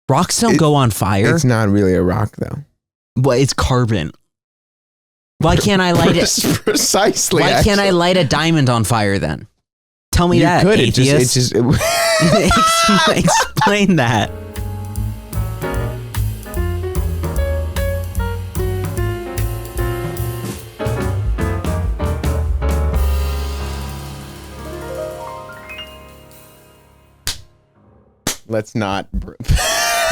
Rocks don't go on fire. It's not really a rock, though. Well, it's carbon. Why can't I light it? Precisely. Why can't I light a diamond on fire then? Tell me You that, could. atheist. Explain that. Let's not.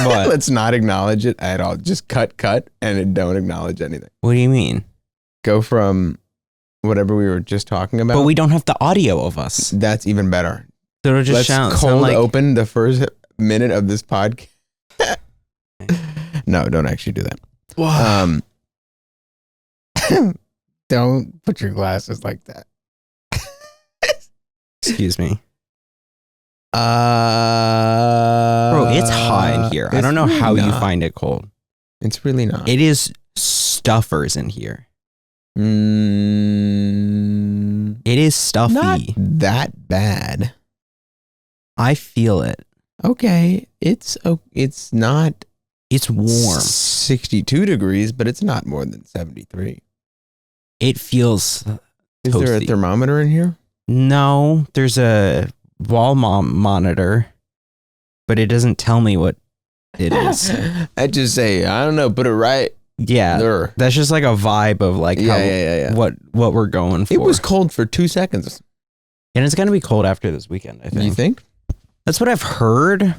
What? Let's not acknowledge it at all. Just cut, and don't acknowledge anything. What do you mean? Go from whatever we were just talking about. But we don't have the audio of us. That's even better. So it'll just Let's sound like... open the first minute of this podcast. No, don't actually do that. Don't put your glasses like that. Excuse me. Bro, it's hot in here. I don't know how you find it cold. It's really not. It is stuffers in here. It is stuffy. Not that bad. I feel it. Okay, it's not. It's warm. 62 degrees, but it's not more than 73. It feels Is toasty. there a thermometer in here? No, there's a wall monitor, but it doesn't tell me what it is. I just say, I don't know, put it right. Yeah, there. That's just like a vibe of like Yeah. what we're going for. It was cold for 2 seconds. And it's gonna be cold after this weekend, I think. You think? That's what I've heard.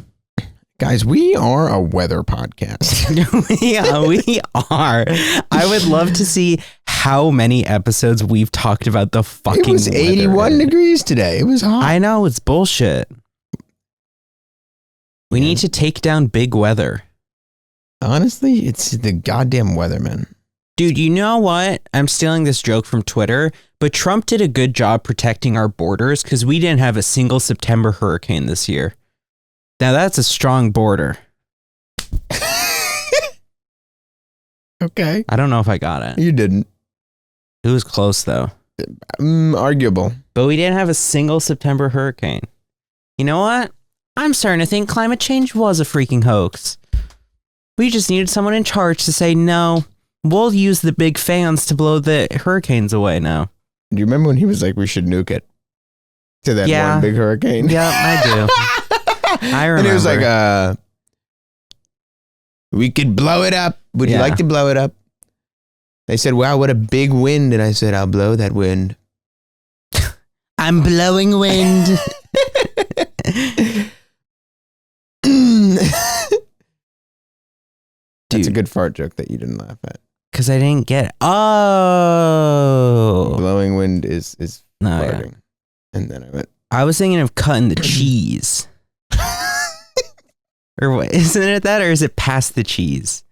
Guys, we are a weather podcast. Yeah, we are. I would love to see how many episodes we've talked about the fucking It was 81 weather. degrees today. It was hot. I know, it's bullshit. We need to take down big weather. Honestly, it's the goddamn weatherman. Dude, you know what? I'm stealing this joke from Twitter, but Trump did a good job protecting our borders because we didn't have a single September hurricane this year. Now that's a strong border. Okay. I don't know if I got it. You didn't. It was close though. Arguable. But we didn't have a single September hurricane. You know what? I'm starting to think climate change was a freaking hoax. We just needed someone in charge to say, no, we'll use the big fans to blow the hurricanes away now. Do you remember when he was like, we should nuke it? To that one big hurricane? Yeah, I do. I remember. And he was like, we could blow it up. Would you like to blow it up? They said, wow, what a big wind. And I said, I'll blow that wind. I'm blowing wind. That's a good fart joke that you didn't laugh at. Because I didn't get it. Oh. Blowing wind is farting. Yeah. And then I went. I was thinking of cutting the cheese. Or what? Isn't it that, or is it past the cheese?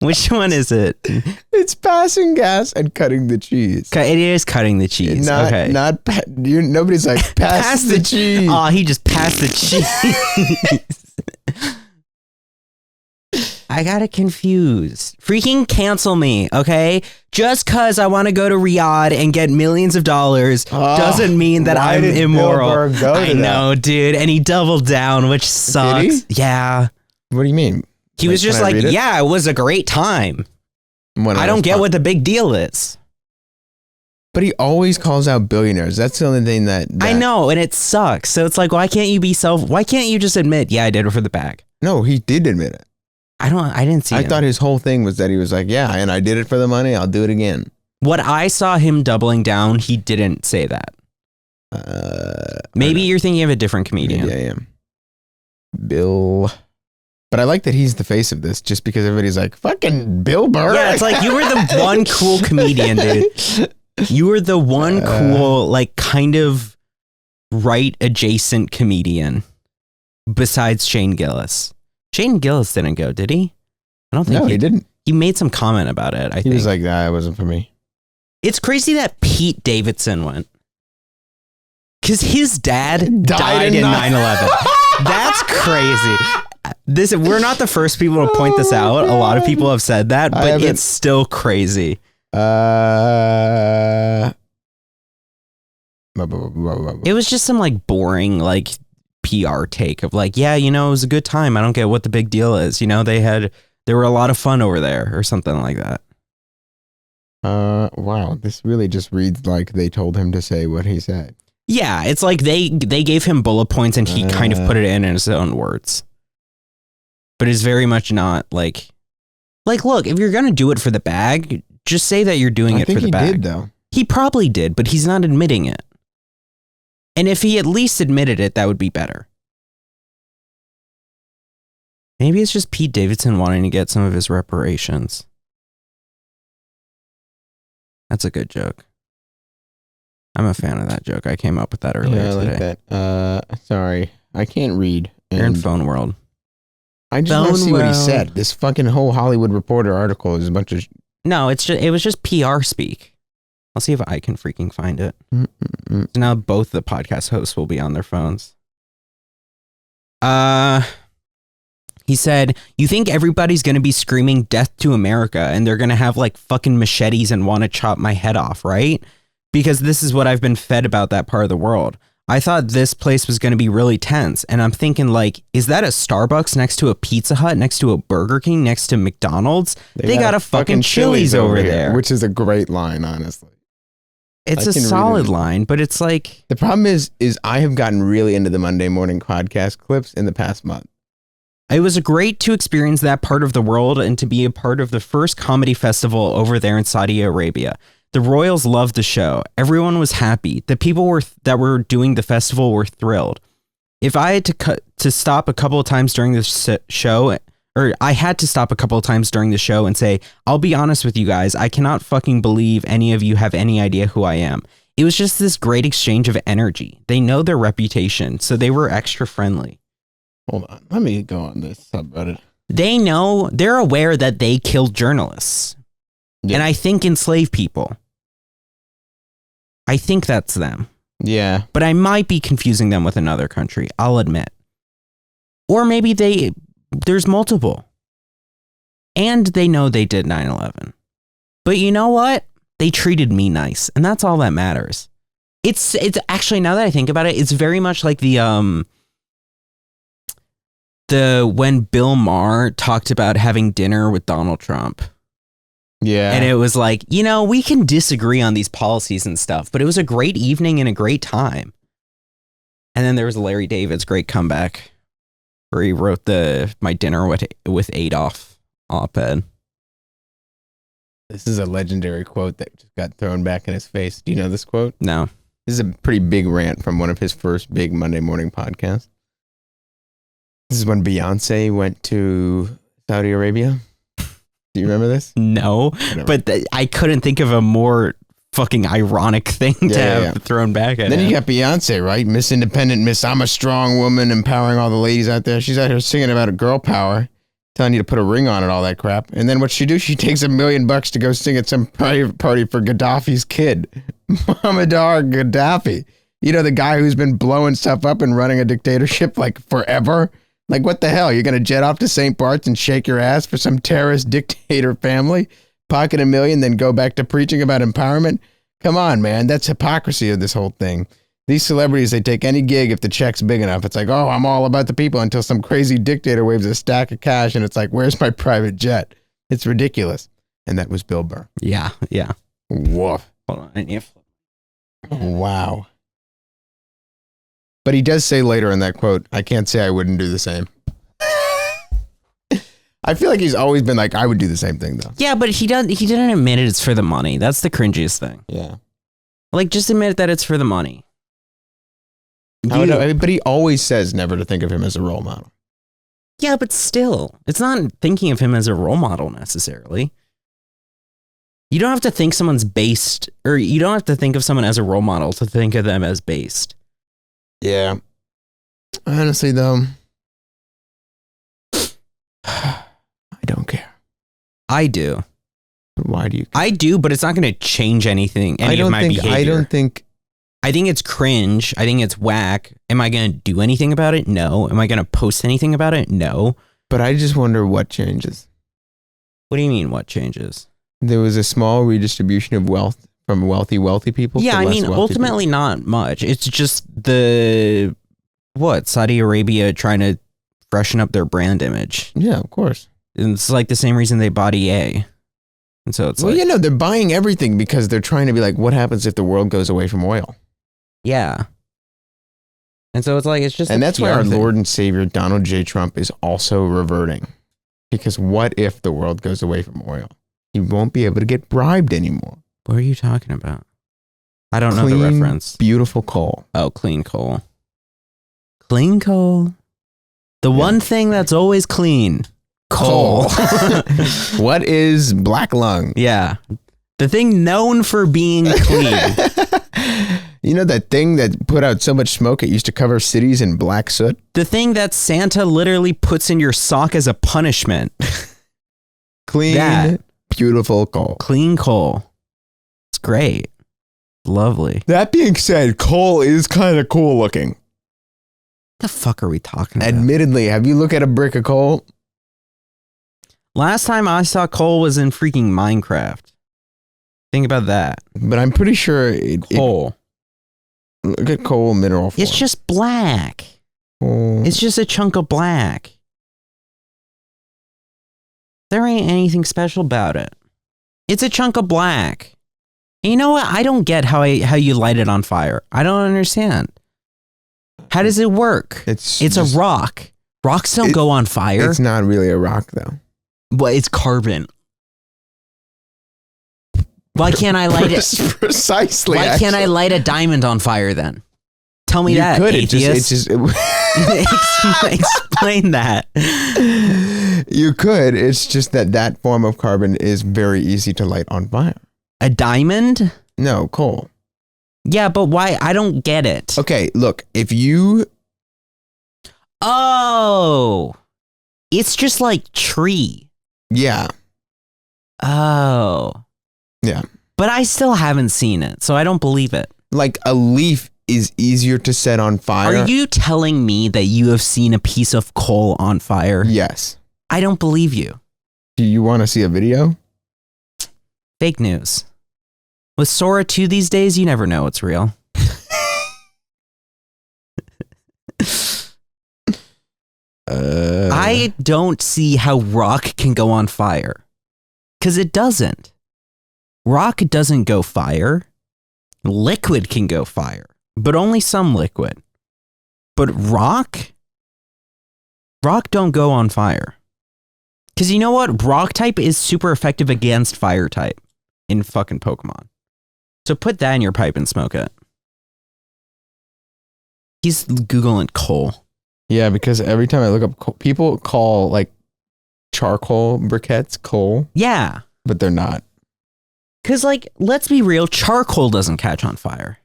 Which one is it? It's passing gas and cutting the cheese. It is cutting the cheese. Okay. Nobody's like, pass the cheese. Oh, he just passed the cheese. I got it confused. Freaking cancel me, okay? Just because I want to go to Riyadh and get millions of dollars doesn't mean that I'm immoral. I know, dude. And he doubled down, which sucks. Did he? Yeah. What do you mean? He was just like, yeah, it was a great time. I don't get what the big deal is. But he always calls out billionaires. That's the only thing that I know, and it sucks. So it's like, why can't you just admit, yeah, I did it for the bag? No, he did admit it. I didn't see it. I thought his whole thing was that he was like, yeah, and I did it for the money. I'll do it again. What I saw him doubling down, he didn't say that. Maybe you're thinking of a different comedian. Maybe I am. Bill. But I like that he's the face of this just because everybody's like, fucking Bill Burr. Yeah, it's like you were the one cool comedian, dude. You were the one cool, like kind of right adjacent comedian besides Shane Gillis. Shane Gillis didn't go, did he? I don't think he didn't. He made some comment about it, I think. He was like, nah, it wasn't for me. It's crazy that Pete Davidson went. Because his dad died in 9/11. That's crazy. We're not the first people to point this out. A lot of people have said that, but it's still crazy. It was just some like boring, like PR take of like, yeah, you know, it was a good time. I don't get what the big deal is. You know, there were a lot of fun over there or something like that. Wow. This really just reads like they told him to say what he said. Yeah, it's like they gave him bullet points and he kind of put it in his own words. But it's very much not like, look, if you're going to do it for the bag, just say that you're doing it for the bag. I think he did, though. He probably did, but he's not admitting it. And if he at least admitted it, that would be better. Maybe it's just Pete Davidson wanting to get some of his reparations. That's a good joke. I'm a fan of that joke. I came up with that earlier today. I like that. Sorry. I can't read. You're in Phone World. I just want to see what he said. This fucking whole Hollywood Reporter article is a bunch of... No, it was just PR speak. I'll see if I can freaking find it. So now both the podcast hosts will be on their phones. He said, you think everybody's going to be screaming death to America and they're going to have like fucking machetes and want to chop my head off, right? Because this is what I've been fed about that part of the world. I thought this place was going to be really tense. And I'm thinking like, is that a Starbucks next to a Pizza Hut, next to a Burger King, next to McDonald's? They got a fucking Chili's over there. Which is a great line, honestly. It's a solid line, but it's like... The problem is I have gotten really into the Monday morning podcast clips in the past month. It was great to experience that part of the world and to be a part of the first comedy festival over there in Saudi Arabia. The royals loved the show. Everyone was happy. The people that were doing the festival were thrilled. If I had to stop a couple of times during the show, or I had to stop a couple of times during the show and say, I'll be honest with you guys, I cannot fucking believe any of you have any idea who I am. It was just this great exchange of energy. They know their reputation, so they were extra friendly. Hold on. Let me go on this subreddit. They're aware that they killed journalists. Yeah. And I think enslaved people. I think that's them. Yeah. But I might be confusing them with another country, I'll admit. Or maybe there's multiple. And they know they did 9/11. But you know what? They treated me nice, and that's all that matters. It's actually, now that I think about it, it's very much like the when Bill Maher talked about having dinner with Donald Trump. Yeah. And it was like, you know, we can disagree on these policies and stuff, but it was a great evening and a great time. And then there was Larry David's great comeback where he wrote my dinner with Adolf op-ed. This is a legendary quote that just got thrown back in his face. Do you know this quote? No. This is a pretty big rant from one of his first big Monday morning podcasts. This is when Beyonce went to Saudi Arabia. Do you remember this? No, but I couldn't think of a more fucking ironic thing to have thrown back at Then him. you got Beyonce, right? Miss Independent, Miss I'm a strong woman, empowering all the ladies out there. She's out here singing about a girl power, telling you to put a ring on it, all that crap. And then what she do? She takes $1 million to go sing at some private party for Gaddafi's kid, Muammar Gaddafi. You know, the guy who's been blowing stuff up and running a dictatorship like forever. Like, what the hell? You're going to jet off to St. Bart's and shake your ass for some terrorist dictator family, pocket $1 million, then go back to preaching about empowerment? Come on, man. That's hypocrisy of this whole thing. These celebrities, they take any gig if the check's big enough. It's like, oh, I'm all about the people, until some crazy dictator waves a stack of cash and it's like, where's my private jet? It's ridiculous. And that was Bill Burr. Yeah. Woof. Hold on. Wow. But he does say later in that quote, I can't say I wouldn't do the same. I feel like he's always been like, I would do the same thing, though. Yeah, but he didn't admit it's for the money. That's the cringiest thing. Yeah. Like, just admit that it's for the money. But he always says never to think of him as a role model. Yeah, but still, it's not thinking of him as a role model necessarily. You don't have to think someone's based, or you don't have to think of someone as a role model to think of them as based. Yeah. Honestly, though, I don't care. I do. Why do you care? I do, but it's not going to change anything, any of my behavior. I think it's cringe. I think it's whack. Am I going to do anything about it? No. Am I going to post anything about it? No. But I just wonder what changes. What do you mean, what changes? There was a small redistribution of wealth from wealthy people. Yeah, to I mean, less ultimately people. not much. It's just the What? Saudi Arabia trying to freshen up their brand image. Yeah, of course. And it's like the same reason they bought EA. And so it's they're buying everything because they're trying to be like, what happens if the world goes away from oil? Yeah. And so it's like, it's just, and that's why our Lord and Savior Donald J. Trump is also reverting. Because what if the world goes away from oil? You won't be able to get bribed anymore. What are you talking about? I don't know the reference. Beautiful coal. Oh, clean coal. Clean coal. The one thing that's always clean. Coal. What is black lung? Yeah. The thing known for being clean. You know that thing that put out so much smoke it used to cover cities in black soot? The thing that Santa literally puts in your sock as a punishment. Clean, beautiful coal. Clean coal. It's great. Lovely. That being said, coal is kind of cool looking. The fuck are we talking about? Admittedly, have you looked at a brick of coal? Last time I saw coal was in freaking Minecraft. Think about that. But I'm pretty sure coal. Look at coal mineral form. It's just black. Coal. It's just a chunk of black. There ain't anything special about it. It's a chunk of black. And you know what? I don't get how you light it on fire. I don't understand. How does it work? It's a rock. Rocks don't go on fire. It's not really a rock, though. Well, it's carbon. Why can't I light it? Precisely. Why can't I light a diamond on fire then? Tell me that, could. atheist. Explain that. You could. It's just that form of carbon is very easy to light on fire. A diamond? No, coal. Yeah, but why? I don't get it. Okay, look, if you... Oh. It's just like tree. Yeah. Oh. Yeah. But I still haven't seen it, so I don't believe it. Like a leaf is easier to set on fire. Are you telling me that you have seen a piece of coal on fire? Yes. I don't believe you. Do you want to see a video? Fake news. With Sora 2 these days, you never know what's real. I don't see how rock can go on fire. Because it doesn't. Rock doesn't go fire. Liquid can go fire. But only some liquid. But rock don't go on fire. Because you know what? Rock type is super effective against fire type in fucking Pokemon. So put that in your pipe and smoke it. He's Googling coal. Yeah, because every time I look up coal, people call like charcoal briquettes coal. Yeah. But they're not. Because, like, let's be real, charcoal doesn't catch on fire.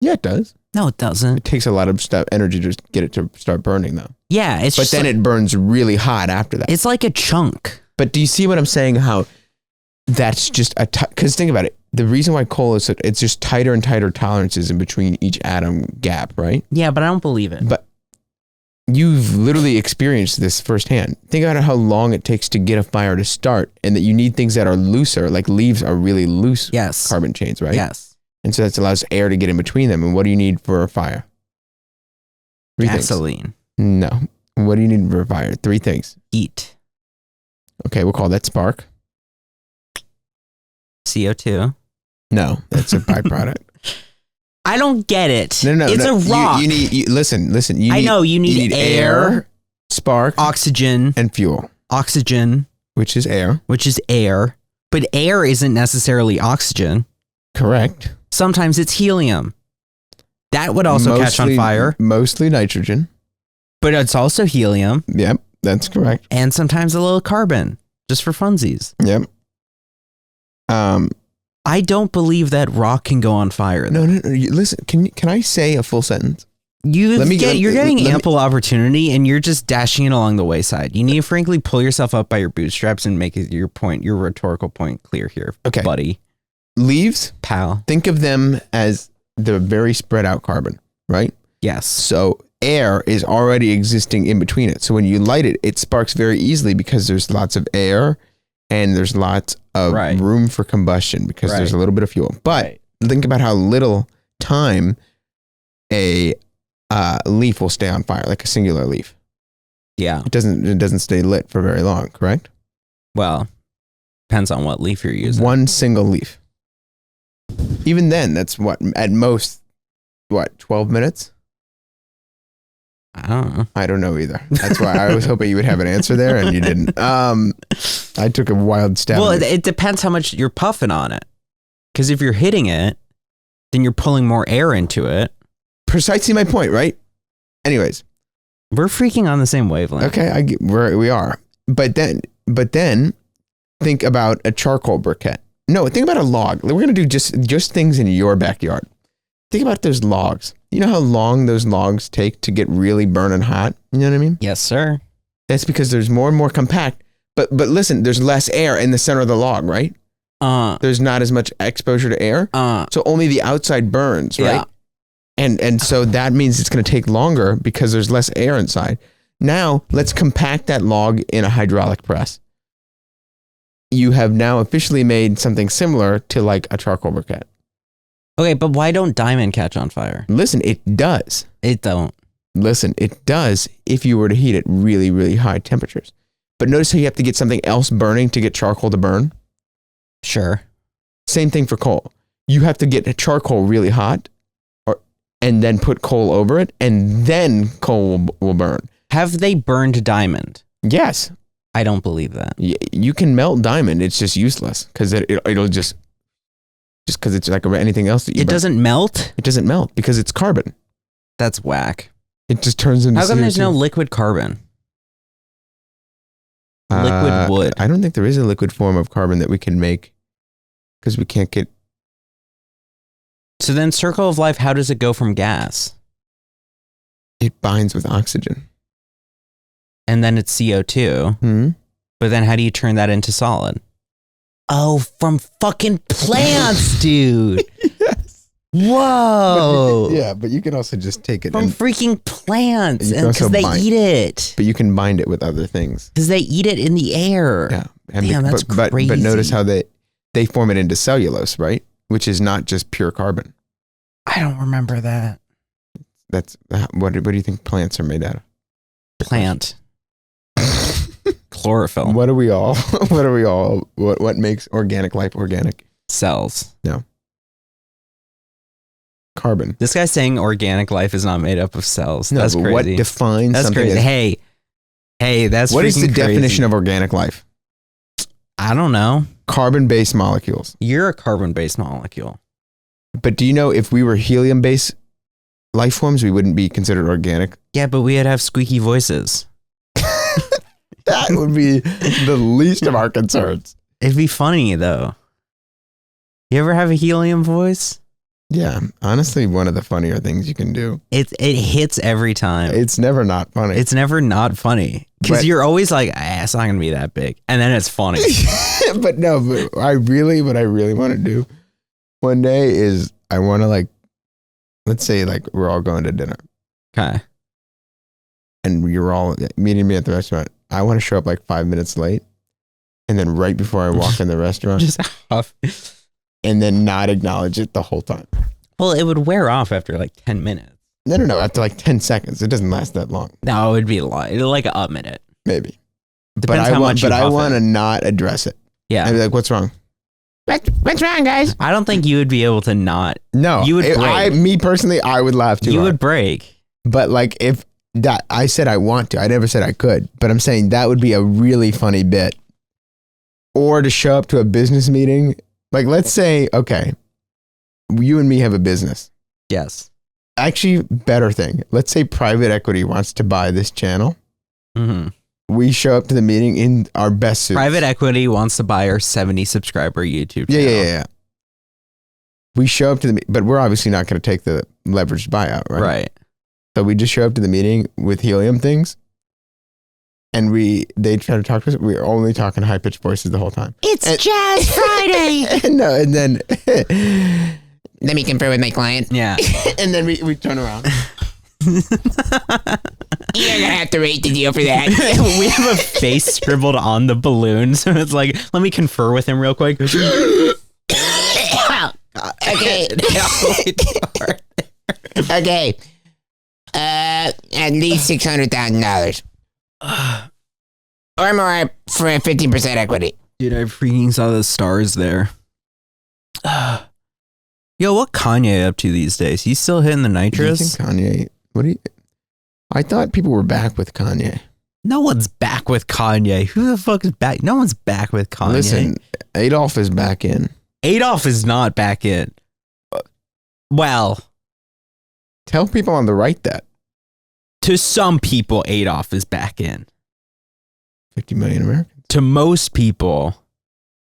Yeah, it does. No, it doesn't. It takes a lot of energy to get it to start burning, though. Yeah, it's but then like, it burns really hot after that. It's like a chunk. But do you see what I'm saying? How that's just because think about it. The reason why coal is it's just tighter and tighter tolerances in between each atom gap, right? Yeah, but I don't believe it. But you've literally experienced this firsthand. Think about how long it takes to get a fire to start, and that you need things that are looser, like leaves are really loose carbon chains, right? Yes. And so that allows air to get in between them. And what do you need for a fire? Gasoline. No. What do you need for a fire? 3 things. Heat. Okay, we'll call that spark. CO2. No, that's a byproduct. I don't get it. No, it's a rock. You need listen. I know you need air, spark, oxygen, and fuel. Oxygen, which is air. But air isn't necessarily oxygen. Correct. Sometimes it's helium. That would also catch on fire. Mostly nitrogen. But it's also helium. Yep, that's correct. And sometimes a little carbon, just for funsies. Yep. I don't believe that rock can go on fire. No. Listen, can I say a full sentence? You're getting ample opportunity, and you're just dashing it along the wayside. You need to frankly pull yourself up by your bootstraps and make your rhetorical point clear here, okay, buddy. Leaves, pal. Think of them as the very spread out carbon, right? Yes. So air is already existing in between it. So when you light it, it sparks very easily because there's lots of air and there's lots of room for combustion because there's a little bit of fuel. But think about how little time a leaf will stay on fire, like a singular leaf. Yeah. It doesn't stay lit for very long, correct? Well, depends on what leaf you're using. One single leaf. Even then, that's at most 12 minutes? I don't know. I don't know either. That's why I was hoping you would have an answer there, and you didn't. I took a wild stab. Well, it depends how much you're puffing on it. Because if you're hitting it, then you're pulling more air into it. Precisely my point, right? Anyways. We're freaking on the same wavelength. Okay, we are. But then think about a charcoal briquette. No, think about a log. We're going to do just things in your backyard. Think about those logs. You know how long those logs take to get really burning hot? You know what I mean? Yes, sir. That's because there's more and more compact. But listen, there's less air in the center of the log, right? There's not as much exposure to air. So only the outside burns, right? Yeah. And so that means it's going to take longer because there's less air inside. Now, let's compact that log in a hydraulic press. You have now officially made something similar to like a charcoal briquette. Okay, but why don't diamond catch on fire? Listen, it does. It don't. Listen, it does if you were to heat it really, really high temperatures. But notice how you have to get something else burning to get charcoal to burn? Sure. Same thing for coal. You have to get charcoal really hot and then put coal over it, and then coal will burn. Have they burned diamond? Yes. I don't believe that. You can melt diamond. It's just useless because it'll just because it's like anything else that you burn. Doesn't melt? It doesn't melt because it's carbon. That's whack. It just turns into How come CO2. there's no liquid carbon? Liquid wood. I don't think there is a liquid form of carbon that we can make because we can't get. So then circle of life, how does it go from gas? It binds with oxygen. And then it's CO2. Hmm? But then how do you turn that into solid? Oh, from fucking plants, dude. Yes. Whoa. But you can also just take it from freaking plants because they bind, eat it. But you can bind it with other things. Because they eat it in the air. Yeah. Damn, that's crazy. But notice how they form it into cellulose, right? Which is not just pure carbon. I don't remember that. That's what do you think plants are made out of? Plant. Chlorophyll. What makes organic life organic? Cells. No. Carbon. This guy's saying organic life is not made up of cells. No, that's but crazy. What defines that's something crazy. as... Hey, that's what is the crazy. definition of organic life? I don't know. Carbon-based molecules. You're a carbon-based molecule. But do you know if we were helium-based life forms, we wouldn't be considered organic? Yeah, but we'd have squeaky voices. That would be the least of our concerns. It'd be funny, though. You ever have a helium voice? Yeah, honestly, one of the funnier things you can do. It hits every time. It's never not funny. It's never not funny. Because you're always like, it's not going to be that big. And then it's funny. But what I really want to do one day is I want to let's say we're all going to dinner. Okay. And you're all meeting me at the restaurant. I want to show up 5 minutes late. And then right before I walk in the restaurant. Just off. And then not acknowledge it the whole time. Well, it would wear off after 10 minutes. No. After 10 seconds. It doesn't last that long. No, it would be a lot. A minute. Maybe. Depends how much you But I huff want to it. not address it. Yeah. I'd be like, what's wrong? What's wrong, guys? I don't think you would be able to not. No. You would break. Me personally, I would laugh too. You hard. would break. But if that, I said I want to. I never said I could. But I'm saying that would be a really funny bit. Or to show up to a business meeting. Let's say, okay, you and me have a business. Yes. Actually, better thing. Let's say private equity wants to buy this channel. Mm-hmm. We show up to the meeting in our best suits. Private equity wants to buy our 70 subscriber YouTube channel. Yeah. We show up to the meeting, but we're obviously not going to take the leveraged buyout, right? Right. So we just show up to the meeting with helium things. And they try to talk to us. We're only talking high pitched voices the whole time. It's Jazz Friday. And then Let me confer with my client. Yeah. and then we turn around. You're gonna have to rate the deal for that. We have a face scribbled on the balloon. So it's let me confer with him real quick. Okay. Okay. At least $600,000 or more for 50% equity. Dude, I freaking saw the stars there. Yo, what Kanye up to these days? He's still hitting the Do you nitrous? think Kanye? I thought people were back with Kanye. No one's back with Kanye. Who the fuck is back? No one's back with Kanye. Listen, Adolf is back in. Adolf is not back in. Well, Tell people on the right that. to some people, Adolf is back in. 50 million Americans. To most people,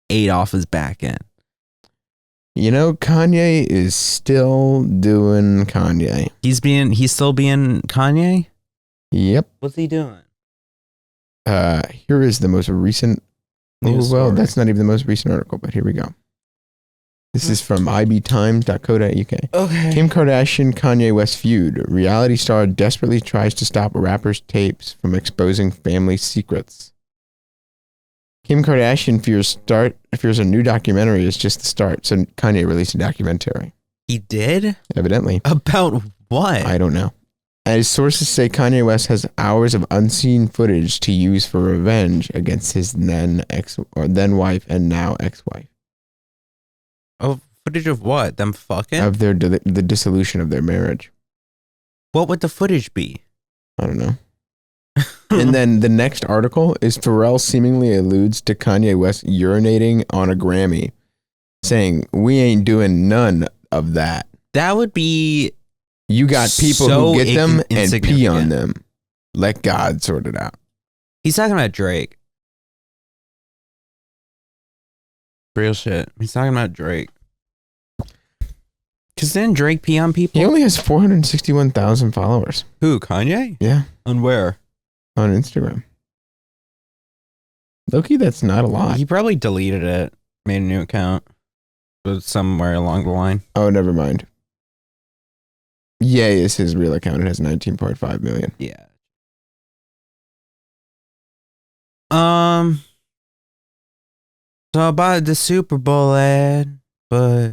Adolf is back in. You know, Kanye is still doing Kanye. He's still being Kanye? Yep. What's he doing? Here is the most recent. News well, story. that's not even the most recent article, but here we go. This is from ibtimes.co.uk. Okay. Kim Kardashian, Kanye West feud. Reality star desperately tries to stop rapper's tapes from exposing family secrets. Kim Kardashian fears a new documentary is just the start. So Kanye released a documentary. He did? Evidently. About what? I don't know. As sources say, Kanye West has hours of unseen footage to use for revenge against his then wife and now ex-wife. Oh, footage of what? Them fucking? Of the dissolution of their marriage. What would the footage be? I don't know. And then the next article is Pharrell seemingly alludes to Kanye West urinating on a Grammy, saying, "We ain't doing none of that. That would be... You got people So who get them and pee on insignificant. them. Let God sort it out." He's talking about Drake. Real shit. He's talking about Drake. Because didn't Drake pee on people? He only has 461,000 followers. Who, Kanye? Yeah, On where? on Instagram. Loki, that's not a lot. He probably deleted it. Made a new account. But somewhere along the line. Oh, never mind. Ye is his real account. It has 19.5 million. Yeah. So I bought the Super Bowl ad, but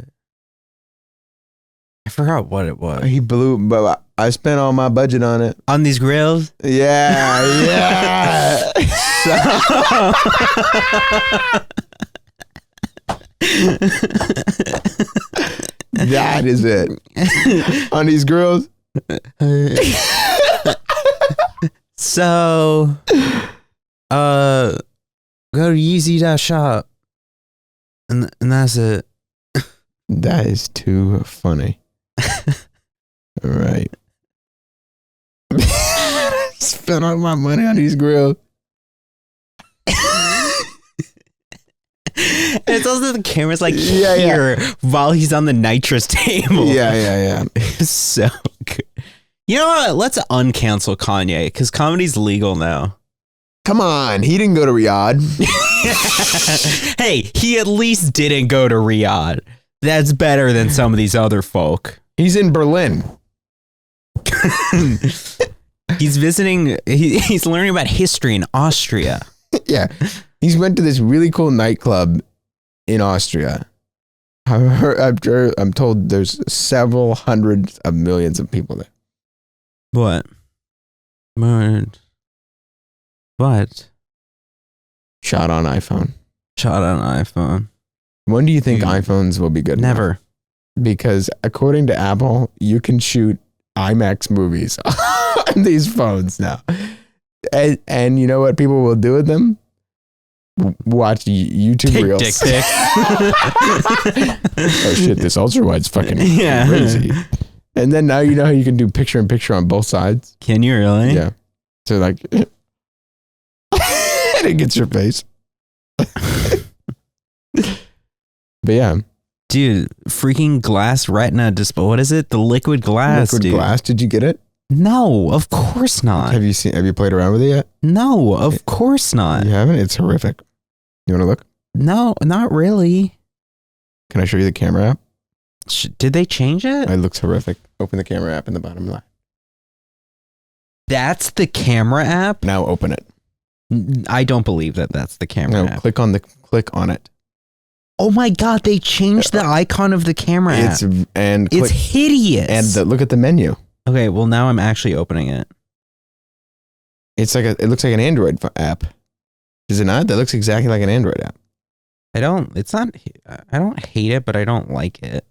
I forgot what it was. He blew, but I spent all my budget on it. On these grills? Yeah, yeah. That is it. On these grills. So, go to Yeezy.shop. And that's it. That is too funny. All right. Spent all my money on these grills. It's also the camera's like Yeah, here while he's on the nitrous table. Yeah. It's so good. You know what? Let's uncancel Kanye because comedy's legal now. Come on. He didn't go to Riyadh. Hey, he at least didn't go to Riyadh. That's better than some of these other folk. He's in Berlin. He's visiting, he's learning about history in Austria. Yeah. He's went to this really cool nightclub in Austria. I'm told there's several hundreds of millions of people there. What? What? Shot on iPhone. Shot on iPhone. When do you think Dude. iPhones will be good enough? Never. Because according to Apple, you can shoot IMAX movies on these phones now. And you know what people will do with them? Watch YouTube Take reels. dick pics. Oh shit, this ultra wide's fucking Yeah. crazy. And then now you know how you can do picture in picture on both sides? Can you really? Yeah. So like and it gets your face. But yeah. Dude, freaking glass retina display. What is it? The liquid glass, Liquid dude. glass, did you get it? No, of course not. Have you played around with it yet? No, of course not. You haven't? It's horrific. You want to look? No, not really. Can I show you the camera app? Did they change it? It looks horrific. Open the camera app in the bottom left. That's the camera app? Now open it. I don't believe that that's the camera No, app. click on it. Oh my God, they changed the icon of the camera app. It's It's hideous. and look at the menu. Okay, well now I'm actually opening it. It looks like an Android app. Does it not? That looks exactly like an Android app. I don't hate it, but I don't like it.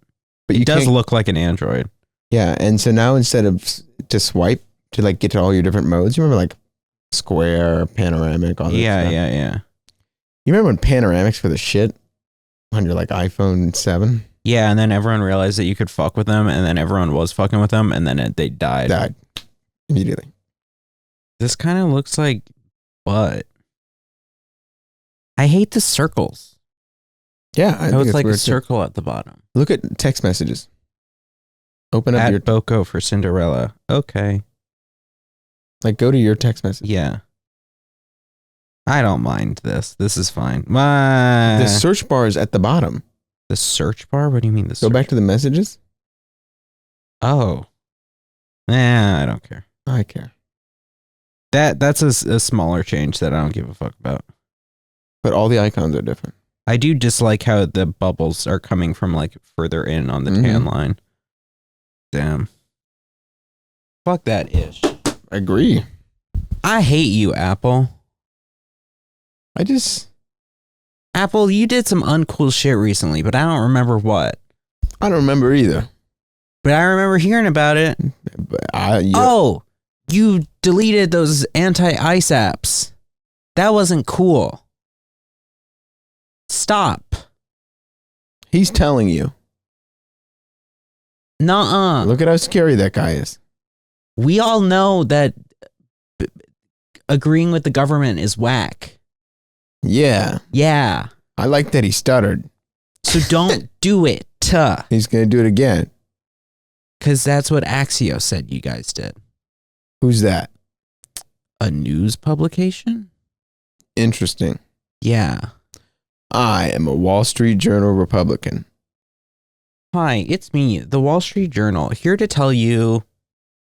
But It does look like an Android. Yeah, and so now instead of to swipe to like get to all your different modes, you remember like square, panoramic, all that stuff? Yeah. You remember when panoramics were the shit on your like iPhone 7? Yeah, and then everyone realized that you could fuck with them, and then everyone was fucking with them, and then they died. Died immediately. This kind of looks like butt. I hate the circles. Yeah, I Oh, think it's it's like a weird too. circle at the bottom. Look at text messages. Open up At your Boko for Cinderella. Okay. like go to your text message. Yeah. I don't mind this. This is fine. The The search bar is at the bottom. search bar? What do you mean the Go search? back to the messages. Oh. I don't care. I care. That's a smaller change that I don't give a fuck about. But all the icons are different. I do dislike how the bubbles are coming from like further in on the tan line. Damn. Fuck that ish. Agree. I hate you, Apple. Apple, you did some uncool shit recently, but I don't remember what. I don't remember either. But I remember hearing about it. But Oh, you deleted those anti-ice apps. That wasn't cool. Stop. He's telling you. Nuh-uh. Look at how scary that guy is. We all know that agreeing with the government is whack. Yeah. Yeah. I like that he stuttered. So don't do it. He's going to do it again. Because that's what Axios said you guys did. Who's that? A news publication? Interesting. Yeah. I am a Wall Street Journal Republican. Hi, it's me, the Wall Street Journal, here to tell you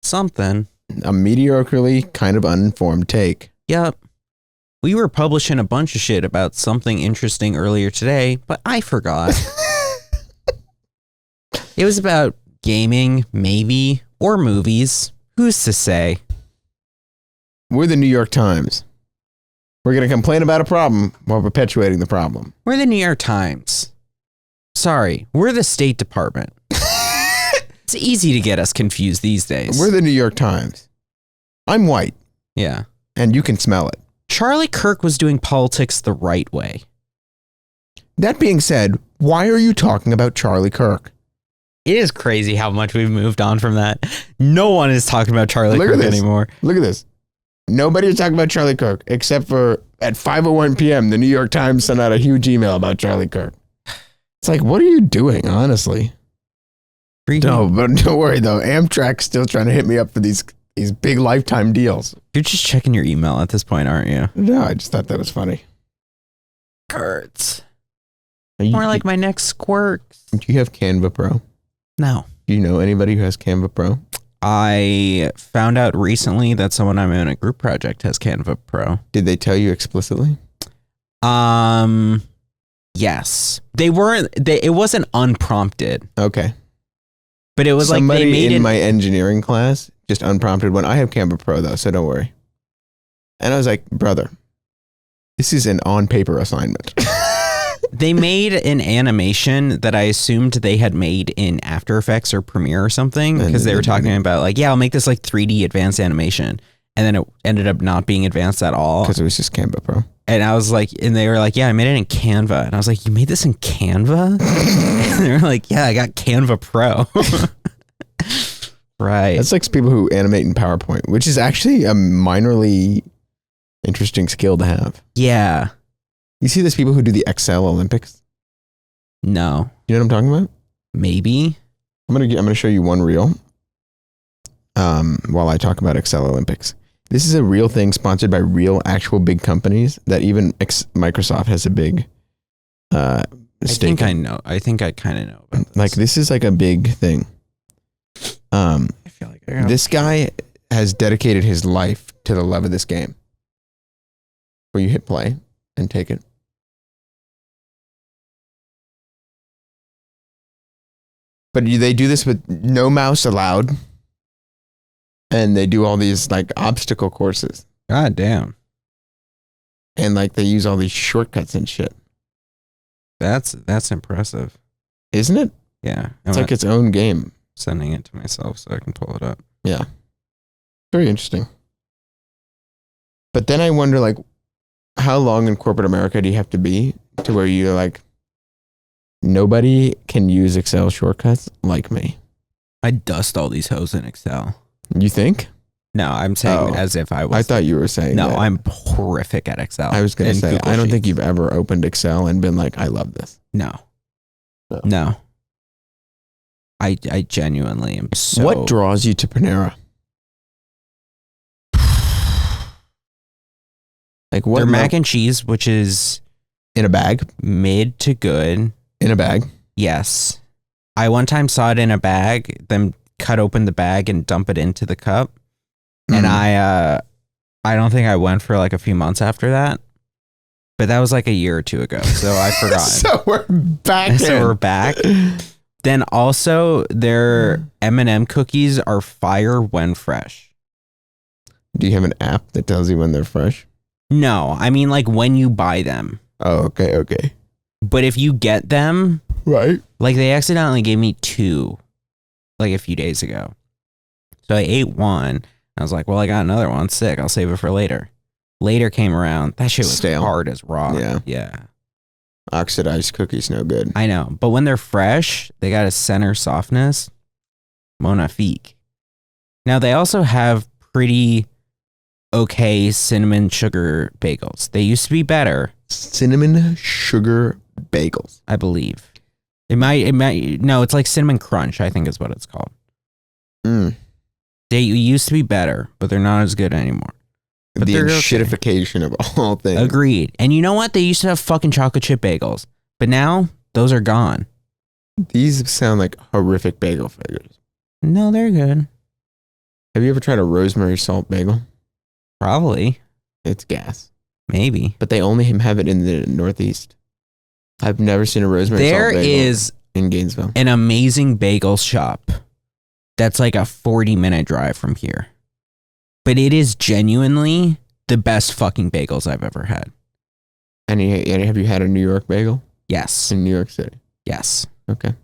something. A mediocrely kind of uninformed take. Yep. We were publishing a bunch of shit about something interesting earlier today, but I forgot. It was about gaming, maybe, or movies. Who's to say? We're the New York Times. We're going to complain about a problem while perpetuating the problem. We're the New York Times. Sorry, we're the State Department. It's easy to get us confused these days. We're the New York Times. I'm white, Yeah. and you can smell it. Charlie Kirk was doing politics the right way. That being said, why are you talking about Charlie Kirk? It is crazy how much we've moved on from that. No one is talking about Charlie Look at Kirk this. anymore. Look at this. Nobody is talking about Charlie Kirk, except for at 5:01 p.m., the New York Times sent out a huge email about Charlie Kirk. It's like, what are you doing, honestly? No, but don't worry, though. Amtrak's still trying to hit me up for these big lifetime deals. You're just checking your email at this point, aren't you? No, I just thought that was funny. Kurtz. Are you, More like my next squirks. do you have Canva Pro? No. Do you know anybody who has Canva Pro? I found out recently that someone I'm in a group project has Canva Pro. Did they tell you explicitly? Yes. It wasn't unprompted, Okay. but it was Somebody like they made in it. my engineering class just unprompted one. I have Canva Pro though, so don't worry. And I was like, brother, this is an on paper assignment. They made an animation that I assumed they had made in After Effects or Premiere or something, And because they then were they talking didn't. about like, yeah, I'll make this like 3D advanced animation. And then it ended up not being advanced at all. Because it was just Canva Pro. And I was like, and they were like, yeah, I made it in Canva. And I was like, you made this in Canva? And they were like, yeah, I got Canva Pro. Right. That's like people who animate in PowerPoint, which is actually a minorly interesting skill to have. Yeah. You see those people who do the Excel Olympics? No. You know what I'm talking about? Maybe. I'm gonna show you one reel. While I talk about Excel Olympics, this is a real thing sponsored by real, actual big companies that even Microsoft has a big I stake think in. I know. I think I kind of know about this. Like this is like a big thing. I feel like I got This guy has dedicated his life to the love of this game. Where you hit play and take it. But they do this with no mouse allowed. And they do all these like obstacle courses. God damn. And like they use all these shortcuts and shit. That's impressive. Isn't it? Yeah. It's like its own game. Sending it to myself so I can pull it up. Yeah. Very interesting. But then I wonder, like, how long in corporate America do you have to be to where you're like, nobody can use Excel shortcuts like me? I dust all these hoes in Excel. You think? No, I'm saying as if I was. I thought you were saying no, that. I'm horrific at Excel. I was going to say, Google I don't think Sheets. you've ever opened Excel and been like, I love this. No. I genuinely am so. What draws you to Panera? Like what? Their mac and cheese, which is in a bag? mid to good. In a bag? Yes. I one time saw it in a bag, then cut open the bag and dump it into the cup. And I don't think I went for like a few months after that. But that was like a year or two ago. So I forgot. So we're back. We're back. Then also their M&M cookies are fire when fresh. Do you have an app that tells you when they're fresh? No, I mean like when you buy them. Oh, okay. But if you get them, Right. like they accidentally gave me 2 like a few days ago. So I ate one. I was like, well, I got another one. Sick. I'll save it for later. Later came around. That shit was Stale. hard as rock. Yeah. Yeah. Oxidized cookies, no good. I know. But when they're fresh, they got a center softness. Monafique. Now they also have pretty okay cinnamon sugar bagels. They used to be better. Cinnamon sugar bagels. I believe. It might, no, it's like cinnamon crunch, I think is what it's called. They used to be better, but they're not as good anymore. But The they're okay. shitification of all things. Agreed. And you know what? They used to have fucking chocolate chip bagels, but now those are gone. These sound like horrific bagel figures. No, they're good. Have you ever tried a rosemary salt bagel? Probably. It's gas. Maybe. But they only have it in the Northeast. I've never seen a rosemary There salt bagel is in Gainesville. an amazing bagel shop that's like a 40-minute drive from here. But it is genuinely the best fucking bagels I've ever had. And have you had a New York bagel? Yes. In New York City? Yes. Okay.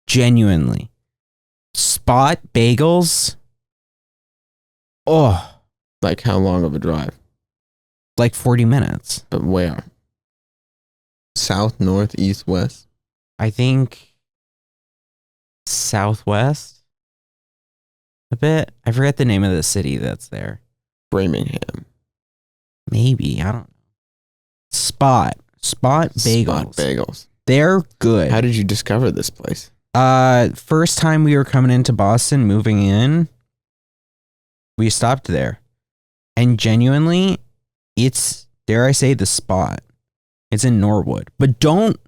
Genuinely. Spot bagels. Oh, Like how long of a drive? like 40 minutes. But where? South, north, east, west? I think southwest a bit. I forget the name of the city that's there. Framingham. Maybe. I don't know. Spot bagels. Spot bagels. They're good. How did you discover this place? First time we were coming into Boston, moving in, we stopped there. And genuinely, it's, dare I say, the spot. It's in Norwood. But don't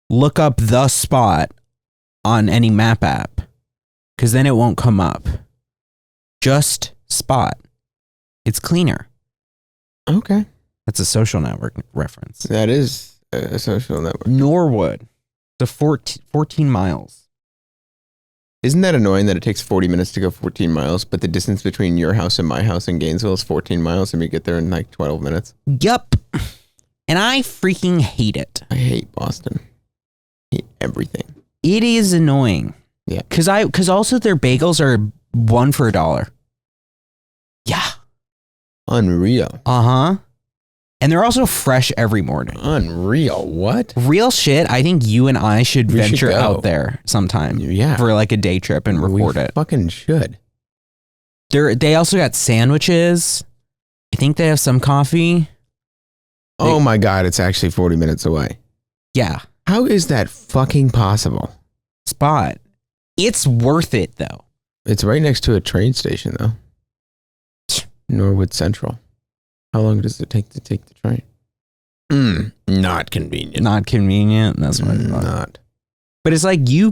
look up the spot on any map app, because then it won't come up. Just spot. It's cleaner. Okay. That's a Social Network reference. That is a social network. Norwood. The 14 miles. Isn't that annoying that it takes 40 minutes to go 14 miles, but the distance between your house and my house in Gainesville is 14 miles and we get there in like 12 minutes? Yup. And I freaking hate it. I hate Boston. I hate everything. It is annoying. Yeah. Cause also their bagels are 1 for $1. Yeah. Unreal. Uh-huh. And they're also fresh every morning. Unreal. What? Real shit. I think you and I should We should venture go. out there sometime. Yeah. For like a day trip and record we it. Fucking should. They also got sandwiches. I think they have some coffee. Oh my God, it's actually 40 minutes away. Yeah. How is that fucking possible? Spot. It's worth it though. It's right next to a train station though. Norwood Central. How long does it take to take the train? Not convenient. Not convenient. That's what I thought. Not. But it's like you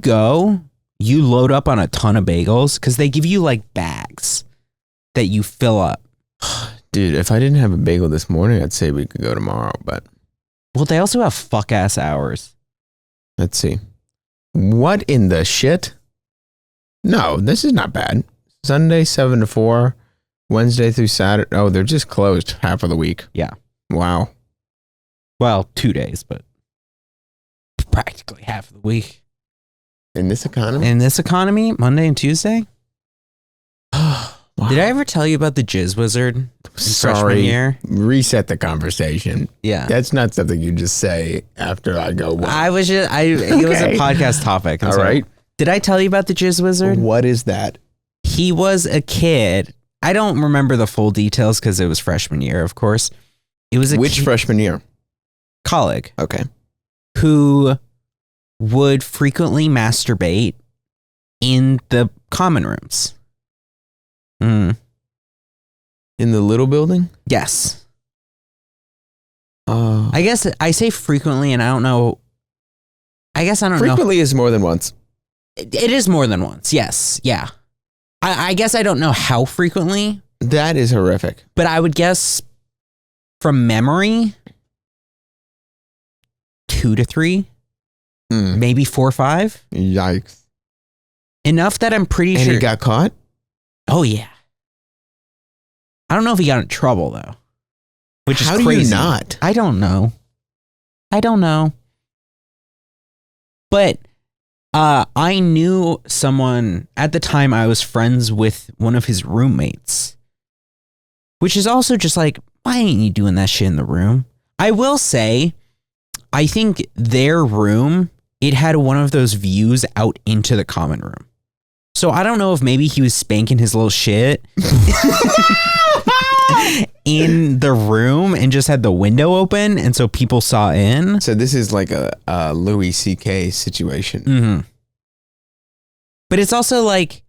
load up on a ton of bagels because they give you like bags that you fill up. Dude, if I didn't have a bagel this morning, I'd say we could go tomorrow, but Well, they also have fuck ass hours. let's see. What in the shit? No, this is not bad. Sunday 7 to 4, Wednesday through Saturday. Oh, they're just closed half of the week. Yeah. Wow. Well, 2 days, but practically half of the week. In this economy? In this economy, Monday and Tuesday? Wow. Did I ever tell you about the jizz wizard in freshman Sorry. year? Reset the conversation. Yeah. That's not something you just say after I go, wow. It was a podcast topic. All right. Did I tell you about the jizz wizard? What is that? He was a kid. I don't remember the full details because it was freshman year, of course. It was Which freshman year? colleague Okay. who would frequently masturbate in the common rooms. In the little building? Yes. I guess I say frequently, and I don't know. I guess I don't know. Frequently is more than once. It is more than once. Yes. Yeah. I guess I don't know how frequently, That is horrific. but I would guess from memory 2 to 3, maybe 4 or 5. Yikes. Enough that I'm pretty And sure. he got caught? Oh, yeah. I don't know if he got in trouble, though. Which is How do crazy. you not? I don't know. But I knew someone at the time. I was friends with one of his roommates, which is also just like, why ain't you doing that shit in the room? I will say, I think their room, it had one of those views out into the common room. So I don't know if maybe he was spanking his little shit in the room and just had the window open, and so people saw in. So this is like a Louis C.K. situation. Mm-hmm. But it's also like,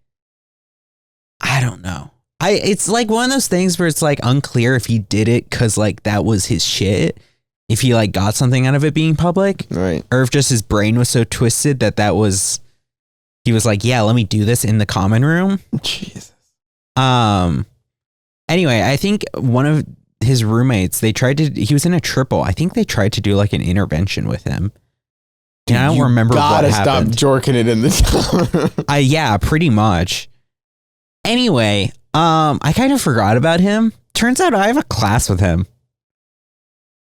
I don't know. It's like one of those things where it's like unclear if he did it because like that was his shit, if he like got something out of it being public, Right. or if just his brain was so twisted that was, he was like, yeah, let me do this in the common room. Jesus. Anyway, I think one of his roommates, he was in a triple. I think they tried to do like an intervention with him. And I don't remember what happened. Gotta stop jorking it in this. Yeah, pretty much. Anyway, I kind of forgot about him. Turns out I have a class with him.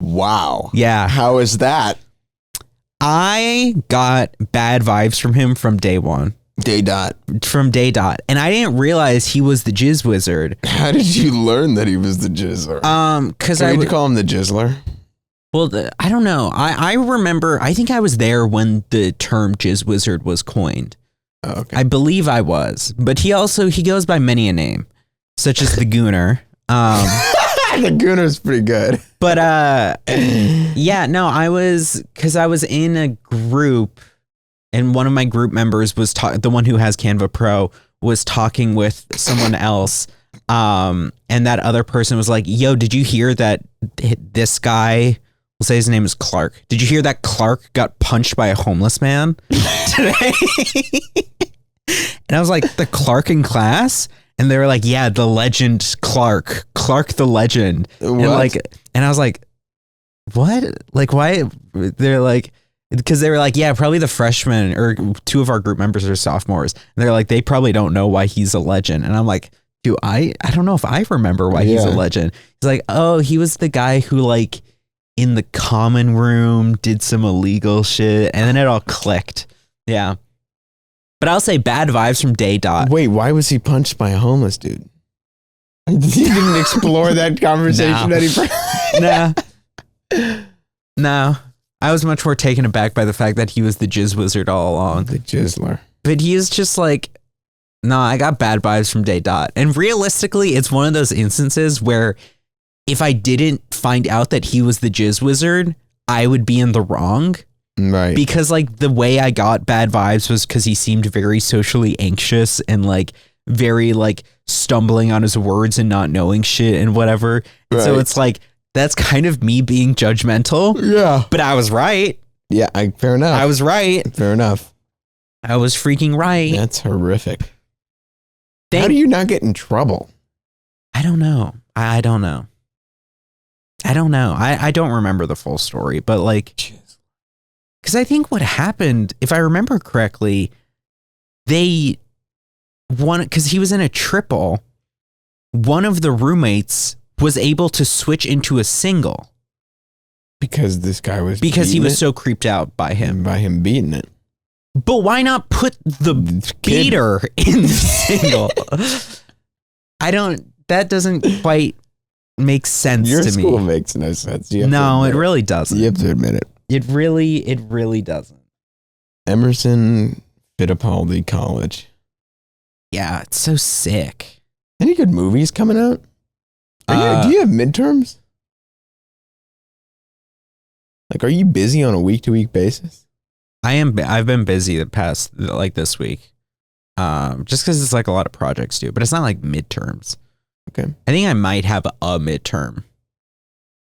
Wow. Yeah. How is that? I got bad vibes from him from day one. Day dot. From day dot. And I didn't realize he was the jizz wizard. How did you learn that he was the jizzler? Because Can we call him the jizzler? Well, I don't know. I remember, I think I was there when the term jizz wizard was coined. Oh, okay. I believe I was. But he goes by many a name, such as the Gooner. The Gooner's pretty good. But yeah, no, I was in a group, and one of my group members was the one who has Canva Pro was talking with someone else. And that other person was like, yo, did you hear that this guy, we'll say his name is Clark. Did you hear that Clark got punched by a homeless man today? And I was like, the Clark in class? And they were like, yeah, the legend Clark the legend. What? And I was like, what? Like, why? They're like, because they were like, yeah, probably the freshmen or two of our group members are sophomores. And they're like, they probably don't know why he's a legend. And I'm like, dude, I don't know if I remember why he's a legend. He's like, oh, he was the guy who like in the common room did some illegal shit. And then it all clicked. Yeah. But I'll say bad vibes from day dot. Wait, why was he punched by a homeless dude? You didn't explore that conversation No. any further? No. I was much more taken aback by the fact that he was the jizz wizard all along. The jizzler. But he is just like, no, I got bad vibes from day dot. And realistically, it's one of those instances where if I didn't find out that he was the jizz wizard, I would be in the wrong. Right. Because like the way I got bad vibes was because he seemed very socially anxious and like very like stumbling on his words and not knowing shit and whatever. And so Right. it's like, that's kind of me being judgmental. Yeah. But I was right. Yeah, fair enough. I was right. Fair enough. I was freaking right. That's horrific. How do you not get in trouble? I don't know. I don't know. I don't remember the full story, but like, because I think what happened, if I remember correctly, because he was in a triple, one of the roommates was able to switch into a single Because this guy was because he was so creeped out by him. by him beating it. But why not put the Kid. beater in the single? That doesn't quite make sense Your to school me. makes no sense. You have to No, admit it really doesn't. You have to admit it. It really doesn't. Emerson Fittipaldi College. Yeah, it's so sick. Any good movies coming out? Do you have midterms? Like, are you busy on a week-to-week basis? I've been busy the past, like this week. Just because it's like a lot of projects due, but it's not like midterms. Okay. I think I might have a midterm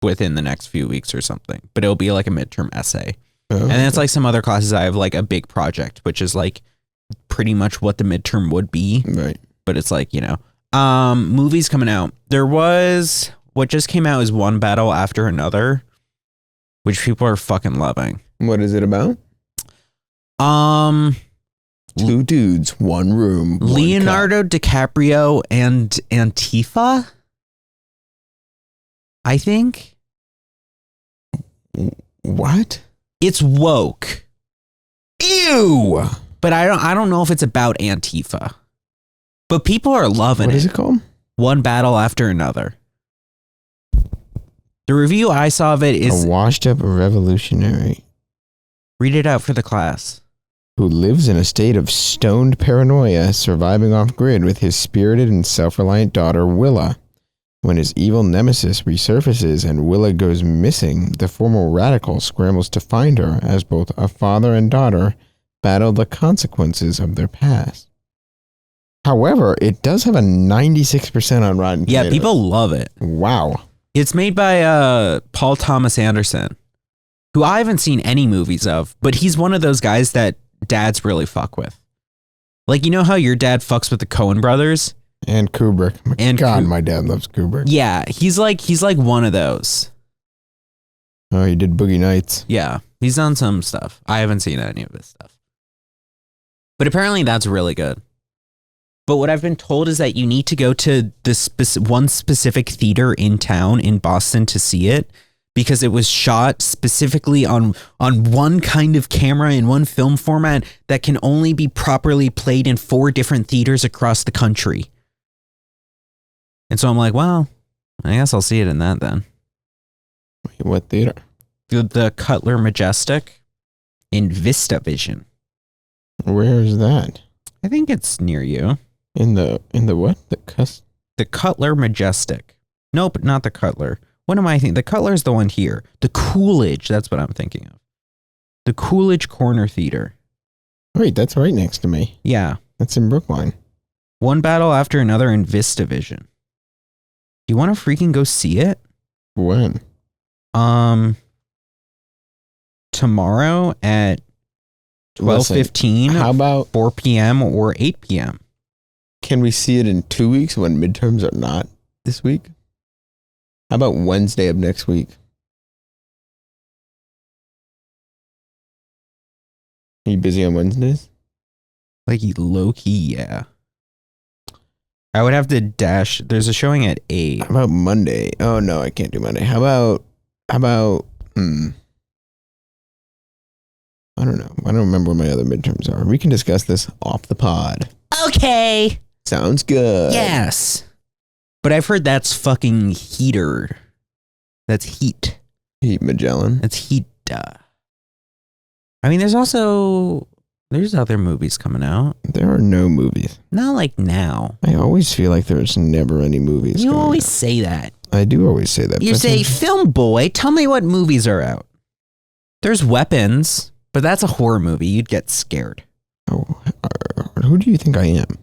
within the next few weeks or something, but it'll be like a midterm essay. Oh, And then it's like some other classes I have like a big project, which is like pretty much what the midterm would be. right. But it's like, movies coming out. What just came out is One Battle After Another, which people are fucking loving. What is it about? Two dudes, one room. One Leonardo DiCaprio and Antifa, I think. What? It's woke. Ew. But I don't know if it's about Antifa. But people are loving What it. is it called? One Battle After Another. The review I saw of it is A washed-up revolutionary read it out for the class. who lives in a state of stoned paranoia, surviving off-grid with his spirited and self-reliant daughter, Willa. When his evil nemesis resurfaces and Willa goes missing, the former radical scrambles to find her as both a father and daughter battle the consequences of their past. However, it does have a 96% on Rotten Tomatoes. Yeah, people love it. Wow. It's made by Paul Thomas Anderson, who I haven't seen any movies of, but he's one of those guys that dads really fuck with. Like, you know how your dad fucks with the Coen brothers? And Kubrick. My dad loves Kubrick. Yeah, he's like one of those. Oh, he did Boogie Nights. Yeah, he's done some stuff. I haven't seen any of his stuff. But apparently that's really good. But what I've been told is that you need to go to this one specific theater in town in Boston to see it, because it was shot specifically on one kind of camera in one film format that can only be properly played in 4 different theaters across the country. And so I'm like, well, I guess I'll see it in that then. Wait, what theater? The Cutler Majestic in Vista Vision. Where is that? I think it's near you. In the what? The Cutler Majestic. Nope, not the Cutler. What am I thinking? The Cutler is the one here. The Coolidge, that's what I'm thinking of. The Coolidge Corner Theater. Wait, that's right next to me. Yeah. That's in Brookline. One Battle After Another in Vista Vision. Do you want to freaking go see it? When? Tomorrow at 12:15, How about 4 p.m. or 8 p.m. can we see it in 2 weeks when midterms are not this week? How about Wednesday of next week? Are you busy on Wednesdays? Like low key, yeah. I would have to dash. There's a showing at 8. How about Monday? Oh no, I can't do Monday. How about I don't know. I don't remember what my other midterms are. We can discuss this off the pod. Okay. Sounds good. Yes. But I've heard that's fucking heater. That's heat. Heat Magellan. That's heat. I mean, there's other movies coming out. There are no movies. Not like now. I always feel like there's never any movies. You coming always out. say that. I do always say that. You but say, that's- film boy, tell me what movies are out. There's Weapons, but that's a horror movie. You'd get scared. Oh, who do you think I am?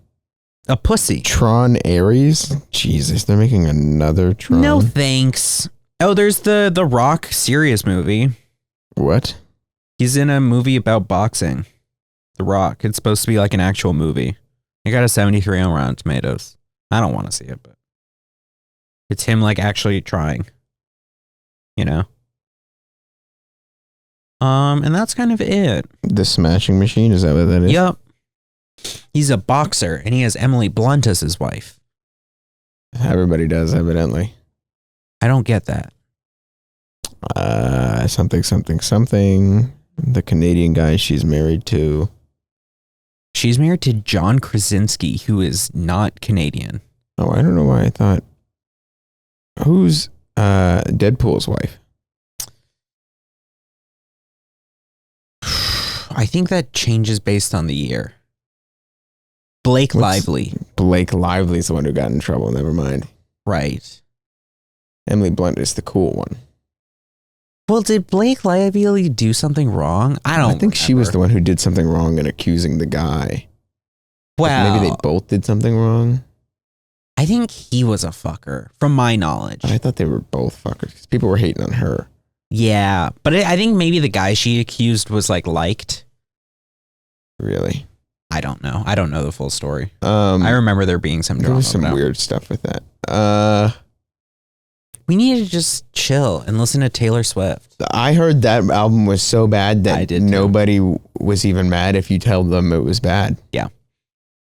A pussy. Tron Ares? Jesus, they're making another Tron. No thanks. Oh, there's the Rock serious movie. What? He's in a movie about boxing. The Rock. It's supposed to be like an actual movie. It got a 73 on Rotten Tomatoes. I don't want to see it, but it's him like actually trying. You know? And that's kind of it. The Smashing Machine? Is that what that is? Yep. He's a boxer, and he has Emily Blunt as his wife. Everybody does, evidently. I don't get that. Something. The Canadian guy she's married to. She's married to John Krasinski, who is not Canadian. Oh, I don't know why I thought. Who's Deadpool's wife? I think that changes based on the year. Blake Lively. Blake Lively's the one who got in trouble. Never mind. Right. Emily Blunt is the cool one. Well, did Blake Lively do something wrong? I think she was the one who did something wrong in accusing the guy. Well, maybe they both did something wrong. I think he was a fucker, from my knowledge. I thought they were both fuckers because people were hating on her. Yeah, but I think maybe the guy she accused was liked. Really? I don't know. I don't know the full story. I remember there being some drama. There was some weird stuff with that. We need to just chill and listen to Taylor Swift. I heard that album was so bad that nobody was even mad if you tell them it was bad. Yeah.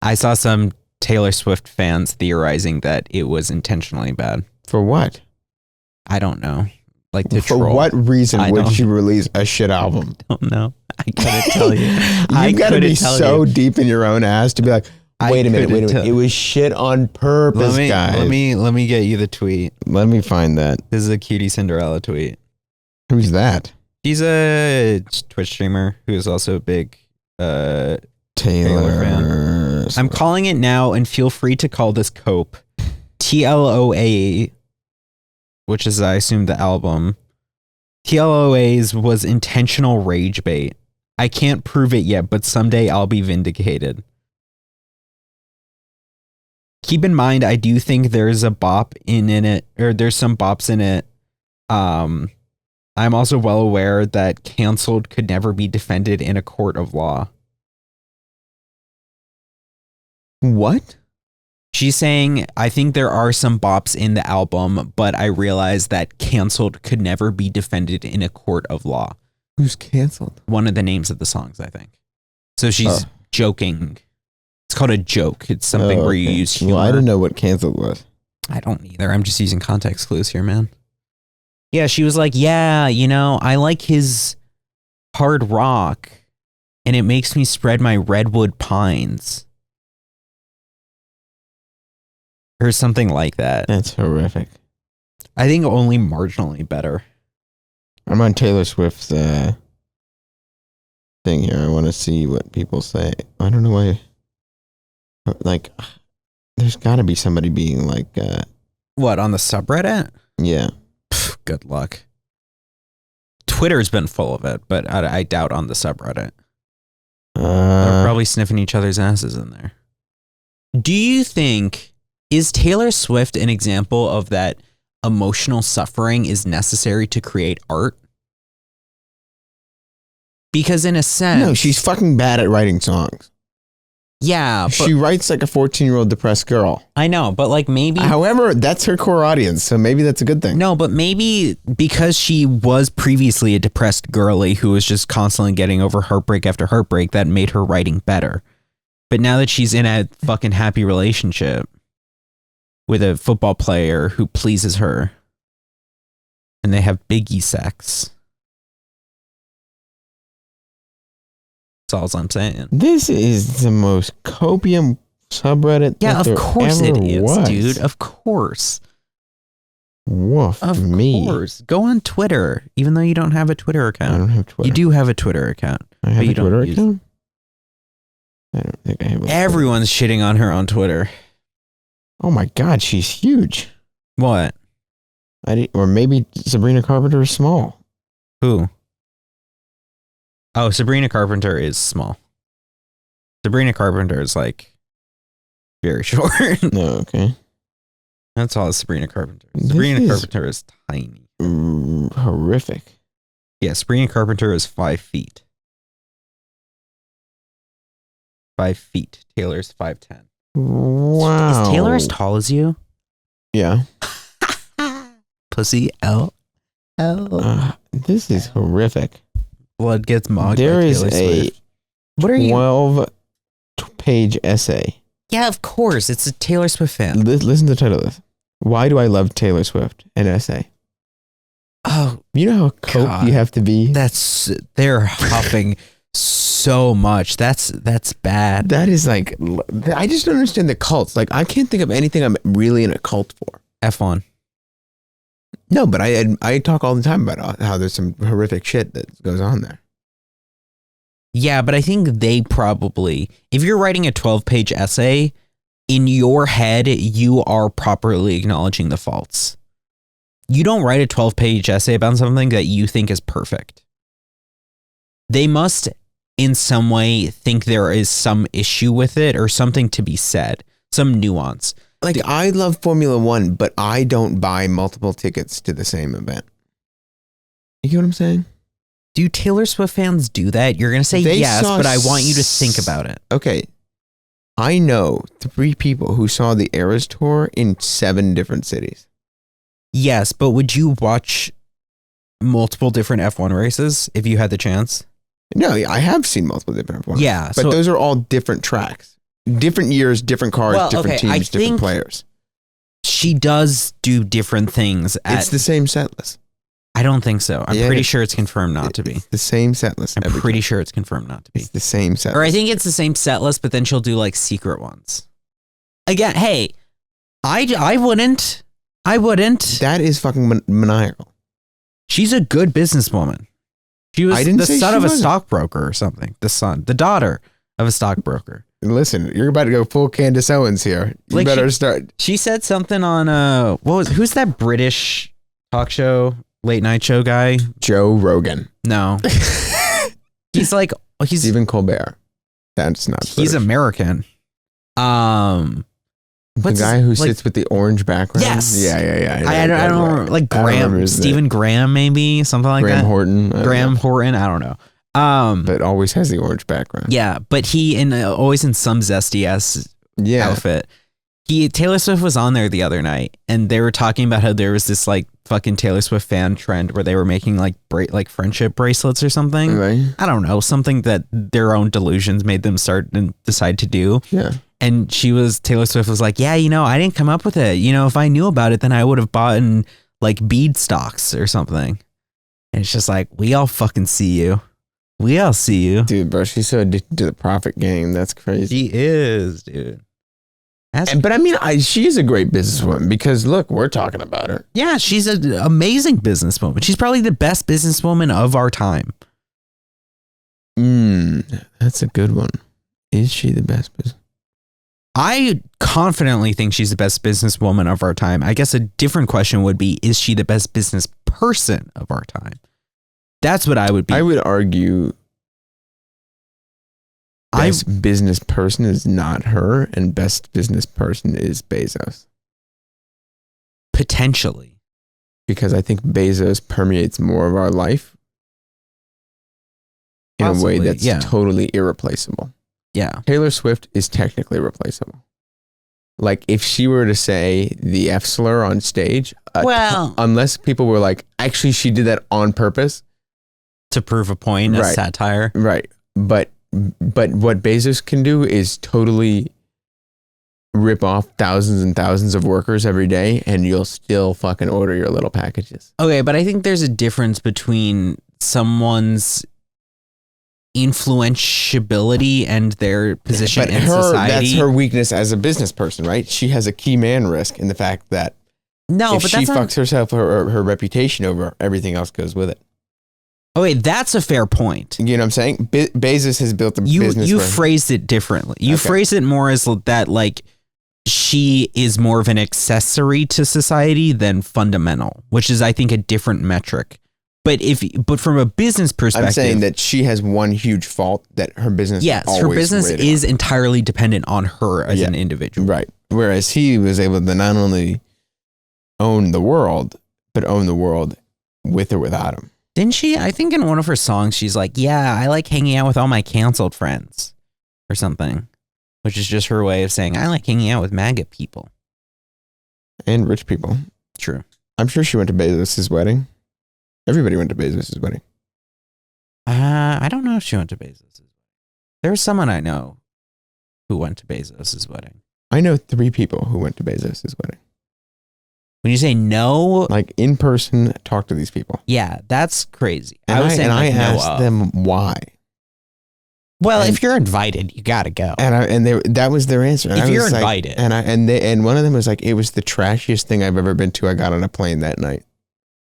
I saw some Taylor Swift fans theorizing that it was intentionally bad. For what? I don't know. To For troll. what reason would she release a shit album? I don't know. I couldn't tell you. You got to be so deep in your own ass to be like, wait a minute. It was shit on purpose, guys. Let me get you the tweet. Let me find that. This is a Cutie Cinderella tweet. Who's that? He's a Twitch streamer who is also a big Taylor fan. I'm calling it now, and feel free to call this Cope. TLOA, which is, I assume, the album. TLOA's was intentional rage bait. I can't prove it yet, but someday I'll be vindicated. Keep in mind, I do think there's a bop in it, or there's some bops in it. I'm also well aware that canceled could never be defended in a court of law. What? She's saying, I think there are some bops in the album, but I realize that canceled could never be defended in a court of law. Who's canceled? One of the names of the songs, I think. So she's joking. It's called a joke. It's something where you use humor. Well, I didn't know what canceled was. I don't either. I'm just using context clues here, man. Yeah, she was like, yeah, I like his hard rock, and it makes me spread my redwood pines. Or something like that. That's horrific. I think only marginally better. I'm on Taylor Swift's thing here. I want to see what people say. I don't know why. There's got to be somebody being what, on the subreddit? Yeah. Pff, good luck. Twitter's been full of it, but I doubt on the subreddit. They're probably sniffing each other's asses in there. Do you think... Is Taylor Swift an example of that emotional suffering is necessary to create art? Because in a sense... No, she's fucking bad at writing songs. Yeah. But she writes like a 14-year-old depressed girl. I know, but maybe... However, that's her core audience, so maybe that's a good thing. No, but maybe because she was previously a depressed girly who was just constantly getting over heartbreak after heartbreak, that made her writing better. But now that she's in a fucking happy relationship with a football player who pleases her, and they have biggie sex. That's all I'm saying. This is the most copium subreddit. Yeah, of course it is, was. dude. Of course. Woof. Of course. Go on Twitter, even though you don't have a Twitter account. I don't have Twitter. You do have a Twitter account. I have a Twitter account? I don't think I have a Everyone's shitting on her on Twitter. Oh my God, she's huge. What? Or maybe Sabrina Carpenter is small. Who? Oh, Sabrina Carpenter is small. Sabrina Carpenter is very short. No, okay. That's all Sabrina Carpenter. Sabrina Carpenter is tiny. Horrific. Yeah, Sabrina Carpenter is 5 feet. 5 feet. Taylor's 5'10". Wow. Is Taylor as tall as you? Yeah. Pussy L. This is horrific. Blood gets mogged. There by is Taylor a Swift. What are you? 12-page essay. Yeah, of course. It's a Taylor Swift fan. Listen to the title of this. Why do I love Taylor Swift? An essay. Oh, You know how cope you have to be? they're huffing so much. That's bad. That is like, I just don't understand the cults. Like, I can't think of anything I'm really in a cult for. F1. No, but I talk all the time about how there's some horrific shit that goes on there. Yeah, but I think they probably, if you're writing a 12-page essay, in your head, you are properly acknowledging the faults. You don't write a 12-page essay about something that you think is perfect. They must, in some way, think there is some issue with it or something to be said, some nuance. Like, I love Formula One, but I don't buy multiple tickets to the same event. You get what I'm saying? Do Taylor Swift fans do that? You're going to say yes, but I want you to think about it. Okay. I know 3 people who saw the Eras Tour in 7 different cities. Yes, but would you watch multiple different F1 races if you had the chance? No, I have seen multiple different F1. Yeah. But so, those are all different tracks. Different years, different cars, different teams, different players. She does do different things. It's the same set list. I don't think so. I'm pretty sure it's confirmed not to be. It's the same set list. I'm pretty sure it's confirmed not to be. It's the same set Or list. I think it's the same set list, but then she'll do like secret ones. Again, hey, I wouldn't. That is fucking maniacal. She's a good businesswoman. She was the son of a stockbroker or something. The daughter of a stockbroker. Listen, you're about to go full Candace Owens here. You better start. She said something on who's that British talk show, late night show guy? Joe Rogan. No. he's Stephen Colbert. That's not British. He's American. The guy who sits with the orange background? Yes. Yeah. I don't remember. Like Graham, Stephen Graham, maybe something like Graham that. Horton. Graham Horton. I don't know. But always has the orange background. Yeah, but he always in some zesty ass outfit. Taylor Swift was on there the other night, and they were talking about how there was this like fucking Taylor Swift fan trend where they were making like friendship bracelets or something. Right. I don't know, something that their own delusions made them start and decide to do. Yeah. And Taylor Swift was like, yeah, I didn't come up with it. If I knew about it, then I would have bought like bead stocks or something. And it's just like, we all fucking see you. We all see you. Dude, bro, she's so addicted to the profit game. That's crazy. She is, dude. But I mean, she is a great businesswoman because look, we're talking about her. Yeah, she's an amazing businesswoman. She's probably the best businesswoman of our time. That's a good one. Is she the best business? I confidently think she's the best businesswoman of our time. I guess a different question would be, is she the best business person of our time? That's what I would be. I would argue best business person is not her, and best business person is Bezos. Potentially. Because I think Bezos permeates more of our life in a way that's totally irreplaceable. Yeah. Taylor Swift is technically replaceable. Like if she were to say the F slur on stage, unless people were like, actually, she did that on purpose. To prove a point, a satire. Right. But what Bezos can do is totally rip off thousands and thousands of workers every day, and you'll still fucking order your little packages. Okay, but I think there's a difference between someone's influentiality and their position in society. That's her weakness as a business person, right? She has a key man risk in the fact that if she fucks herself, her reputation over, everything else goes with it. Okay, that's a fair point. You know what I'm saying? Bezos has built a business. You phrased it differently. You phrased it more as that, like, she is more of an accessory to society than fundamental, which is, I think, a different metric. But from a business perspective, I'm saying that she has one huge fault that her business. Yes, her business is entirely dependent on her as an individual. Right. Whereas he was able to not only own the world, but own the world with or without him. Didn't she? I think in one of her songs, she's like, yeah, I like hanging out with all my canceled friends or something, which is just her way of saying, I like hanging out with MAGA people. And rich people. True. I'm sure she went to Bezos' wedding. Everybody went to Bezos' wedding. I don't know if she went to Bezos'. There's someone I know who went to Bezos' wedding. I know 3 people who went to Bezos' wedding. When you say no, Like in person, talk to these people. yeah, that's crazy. And I no asked of. them why. Well, and- if you're invited, you gotta go. And that was their answer. And If I was you're like- invited. and one of them was like, it was the trashiest thing I've ever been to. I got on a plane that night.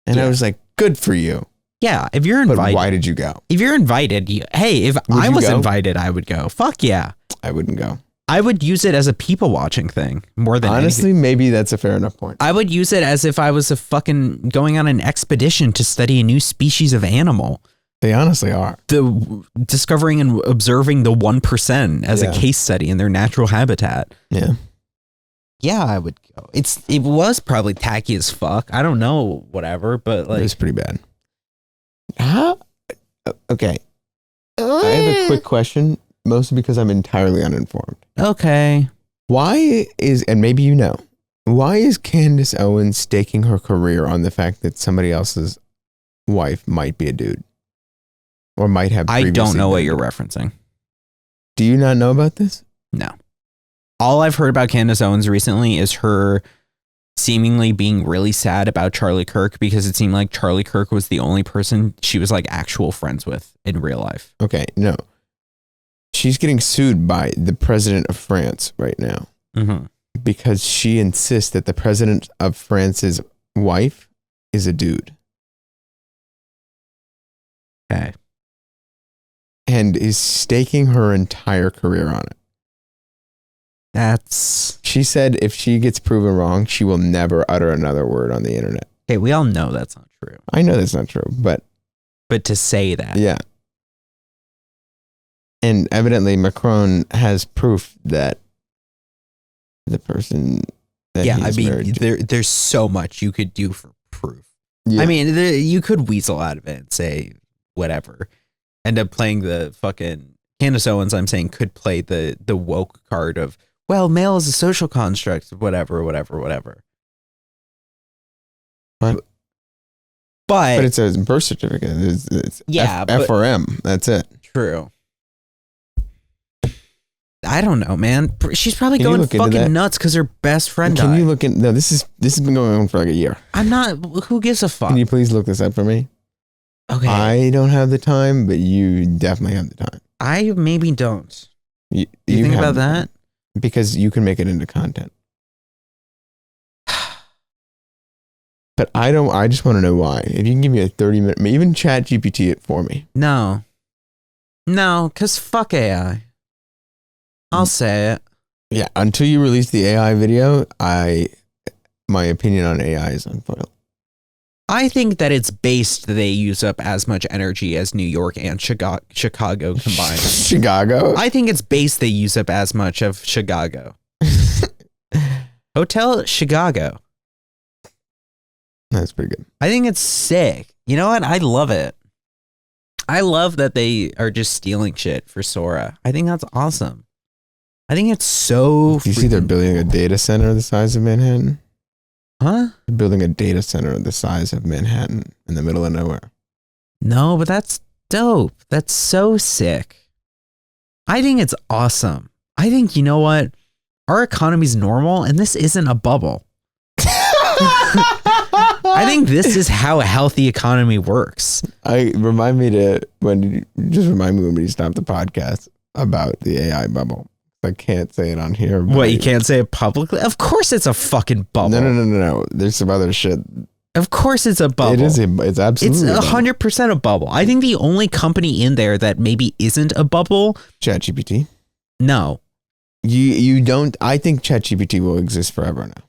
And I Yeah. was like, good for you. Yeah, if you're But invited. why did you go? If you're invited, if Would I you was go? invited, I would go. Fuck yeah. I wouldn't go. I would use it as a people watching thing more than Honestly, anything. maybe that's a fair enough point. I would use it as if I was a fucking going on an expedition to study a new species of animal. They honestly are. Discovering and observing the 1% as Yeah. a case study in their natural habitat. Yeah. Yeah, I would go. It was probably tacky as fuck. I don't know, whatever, but It like was pretty bad. Okay. I have a quick question, mostly because I'm entirely uninformed. okay. Why is, and maybe you know, why is Candace Owens staking her career on the fact that somebody else's wife might be a dude? Or might have I don't previously know been what a you're dude? referencing. Do you not know about this? No. All I've heard about Candace Owens recently is her seemingly being really sad about Charlie Kirk because it seemed like Charlie Kirk was the only person she was like actual friends with in real life. Okay, no. She's getting sued by the president of France right now Mm-hmm. because she insists that the president of France's wife is a dude Okay. and is staking her entire career on it. That's She said if she gets proven wrong, she will never utter another word on the internet. okay. We all know that's not true, I know that's not true, but but to say that, yeah. And evidently Macron has proof that the person that yeah, he's I mean, married to. there's so much you could do for proof. Yeah. I mean, you could weasel out of it and say whatever. End up playing the fucking Candace Owens. I'm saying could play the woke card of, well, male is a social construct, whatever. What? But But it's a birth certificate. It's Yeah, F but- or M. That's it. true. I don't know, man. She's probably Can you going look into that? fucking nuts because her best friend Can died. you look in? No, this has been going on for like a year. I'm not. Who gives a fuck? Can you please look this up for me? Okay, I don't have the time, but you definitely have the time. I maybe don't. You You think have about the that? time because you can make it into content. But I don't. I just want to know why. If you can give me a 30-minute, even Chat GPT it for me. No, because fuck AI. I'll say it. Yeah. Until you release the AI video, my opinion on AI is unfoiled. I think that it's based they use up as much energy as New York and Chicago combined. Chicago. I think it's based they use up as much of Chicago. Hotel Chicago. That's pretty good. I think it's sick. You know what? I love it. I love that they are just stealing shit for Sora. I think that's awesome. I think it's so. Do you see they're freaking building a cool. data center the size of Manhattan? Huh? They're building a data center the size of Manhattan in the middle of nowhere. No, but that's dope. That's so sick. I think it's awesome. I think, you know what? Our economy's normal and this isn't a bubble. I think this is how a healthy economy works. Remind me when you stop the podcast about the AI bubble. I can't say it on here. but What, you can't say it publicly? Of course it's a fucking bubble. No. There's some other shit. Of course it's a bubble. It's It's absolutely 100% a bubble. I think the only company in there that maybe isn't a bubble, ChatGPT. no. You don't. I think ChatGPT will exist forever now.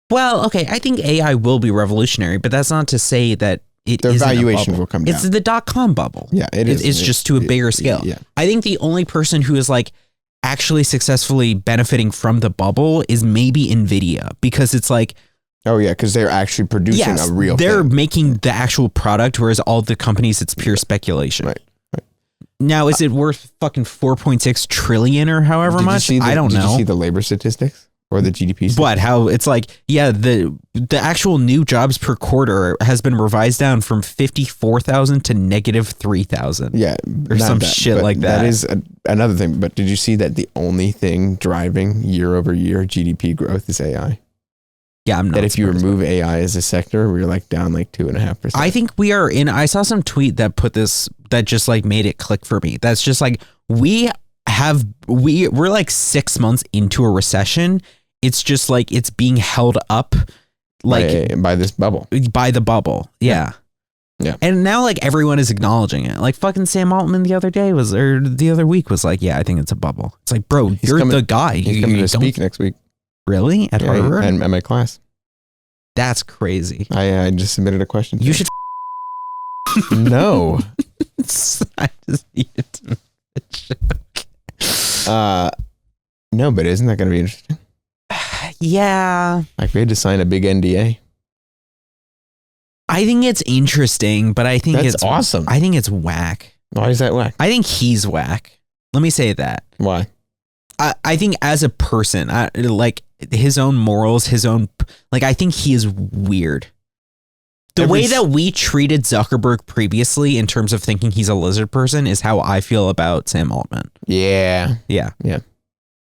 Well, okay, I think AI will be revolutionary, but that's not to say that it Their isn't a valuations bubble. will come down. It's the .com bubble. Yeah, it is. It's just to a bigger scale. Yeah. I think the only person who is like actually successfully benefiting from the bubble is maybe Nvidia, because it's like, Oh yeah, because they're actually producing yes, a real. they're thing. making the actual product, whereas all the companies, it's pure speculation. Right. Now, is it worth fucking 4.6 trillion or however Did you much? see I don't Did know. you see the labor statistics or the GDP. But how it's like, yeah, the actual new jobs per quarter has been revised down from 54,000 to negative 3,000. Yeah, or some shit like that. That is another thing. But did you see that the only thing driving year over year GDP growth is AI? Yeah, I'm not. That if you remove AI as a sector, we're like down like 2.5%. I think we are in. I saw some tweet that put this, that just like made it click for me. That's just like, we're like 6 months into a recession. It's just like it's being held up like by this bubble. By the bubble. Yeah. And now like everyone is acknowledging it. Like fucking Sam Altman the other week was like, yeah, I think it's a bubble. It's like, bro, you're the guy. He's coming to speak next week. Really? At Harvard? And at my class. That's crazy. I just submitted a question. You should. No. I just needed to make a joke. No, but isn't that going to be interesting? Yeah. Like we had to sign a big NDA. I think it's interesting, but I think That's it's awesome. I think it's whack. Why is that whack? I think he's whack. Let me say that. Why? I think as a person, like his own morals, I think he is weird. The way that we treated Zuckerberg previously in terms of thinking he's a lizard person is how I feel about Sam Altman. Yeah. Yeah. Yeah.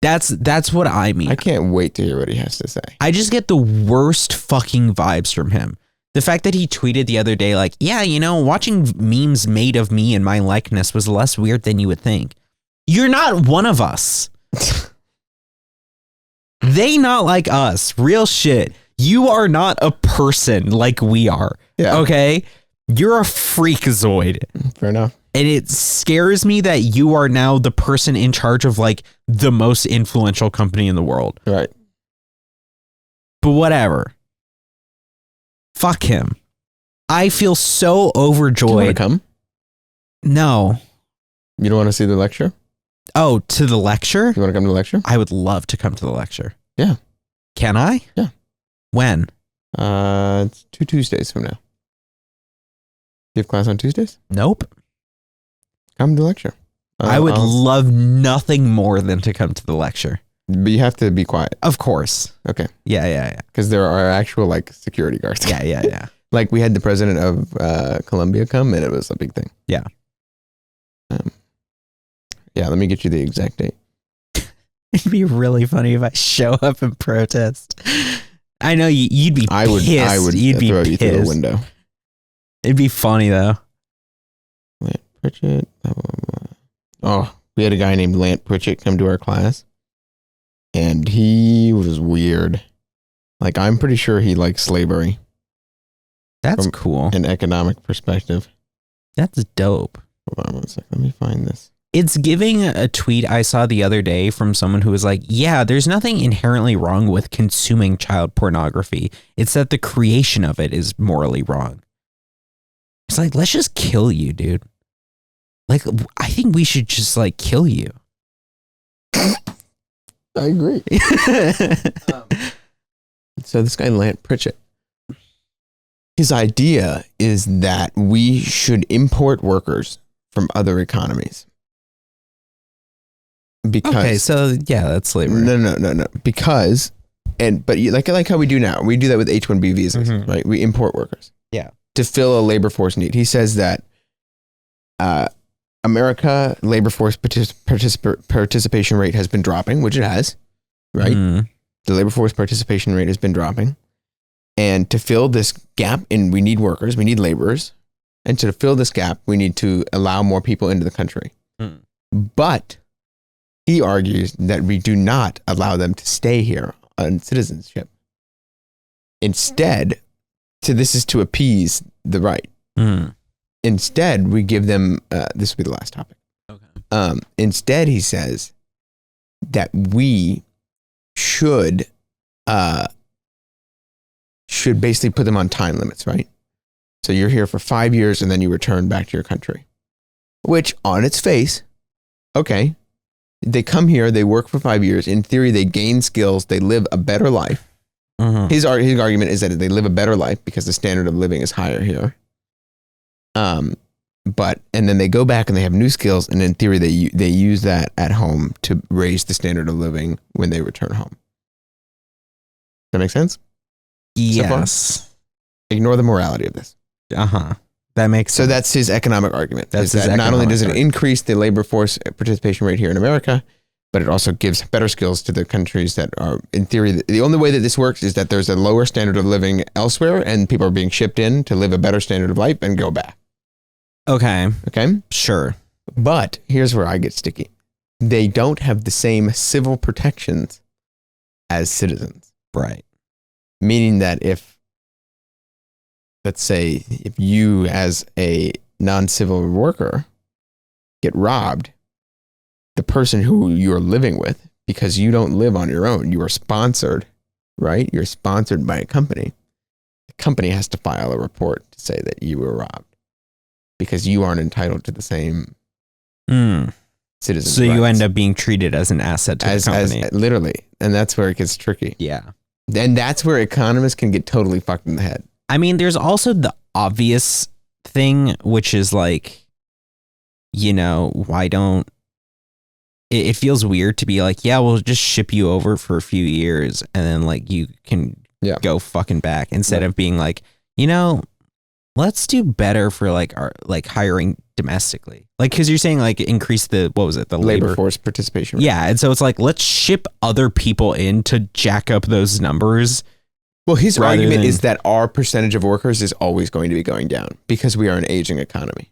That's what I mean. I can't wait to hear what he has to say. I just get the worst fucking vibes from him. The fact that he tweeted the other day, like, yeah, watching memes made of me and my likeness was less weird than you would think. You're not one of us. They not like us. Real shit. You are not a person like we are. Yeah. Okay? You're a freakazoid. Fair enough. And it scares me that you are now the person in charge of like the most influential company in the world. Right. But whatever. Fuck him. I feel so overjoyed. Do you want to come? No. You don't want to see the lecture? Oh, to the lecture? You want to come to the lecture? I would love to come to the lecture. Yeah. Can I? Yeah. When? It's 2 Tuesdays from now. You have class on Tuesdays? Nope. Come to the lecture. I would love nothing more than to come to the lecture. But you have to be quiet. Of course. Okay. Yeah. Because there are actual like security guards. Yeah. Like we had the president of Colombia come and it was a big thing. Yeah. Yeah, let me get you the exact date. It'd be really funny if I show up and protest. I know you'd be pissed. I would you'd be throw pissed. you through the window. It'd be funny though. Lant Pritchett. Blah, blah, blah. Oh, we had a guy named Lant Pritchett come to our class. And he was weird. Like, I'm pretty sure he likes slavery. That's cool. An economic perspective. That's dope. Hold on 1 second. Let me find this. It's giving a tweet I saw the other day from someone who was like, yeah, there's nothing inherently wrong with consuming child pornography. It's that the creation of it is morally wrong. It's like, let's just kill you, dude. Like, I think we should just like kill you. I agree. So this guy, Lant Pritchett, his idea is that we should import workers from other economies. Because, okay, so yeah, that's slavery. No. Because, but like how we do now, we do that with H-1B visas, right? We import workers. Yeah. To fill a labor force need. He says that America labor force participation rate has been dropping, which it has, right? The labor force participation rate has been dropping. And to fill this gap, and we need workers, we need laborers. And to fill this gap, we need to allow more people into the country. But he argues that we do not allow them to stay here on citizenship. Instead, this is to appease the right. Instead, we give them, this will be the last topic. Okay. Instead, he says that we should basically put them on time limits, right? So you're here for 5 years and then you return back to your country, which on its face, okay, they come here, they work for 5 years. In theory, they gain skills, they live a better life. His argument is that they live a better life because the standard of living is higher here. And then they go back and they have new skills, and in theory, they use that at home to raise the standard of living when they return home. That make sense? Yes. Ignore the morality of this. That makes So sense. that's his economic argument. That's is his that not only economic does it argument. increase the labor force participation rate here in America, but it also gives better skills to the countries that are, in theory, the only way that this works is that there's a lower standard of living elsewhere and people are being shipped in to live a better standard of life and go back. Okay. Okay? Sure. But here's where I get sticky. They don't have the same civil protections as citizens. Right. Meaning that if, let's say, if you as a non-civil worker get robbed, the person who you're living with, because you don't live on your own, you are sponsored, right? You're sponsored by a company. The company has to file a report to say that you were robbed because you aren't entitled to the same citizens' So you rights end up being treated as an asset to the company. as literally, and that's where it gets tricky. Yeah. And that's where economists can get totally fucked in the head. I mean, there's also the obvious thing, which is like, you know, why don't it feels weird to be like, yeah, we'll just ship you over for a few years and then like you can go fucking back instead of being like, you know, let's do better for like our like hiring domestically. Like, cause you're saying like increase the, what was it? The Labor force participation rate. Yeah. And so it's like, let's ship other people in to jack up those numbers. Well, his rather argument than- is that our percentage of workers is always going to be going down because we are an aging economy,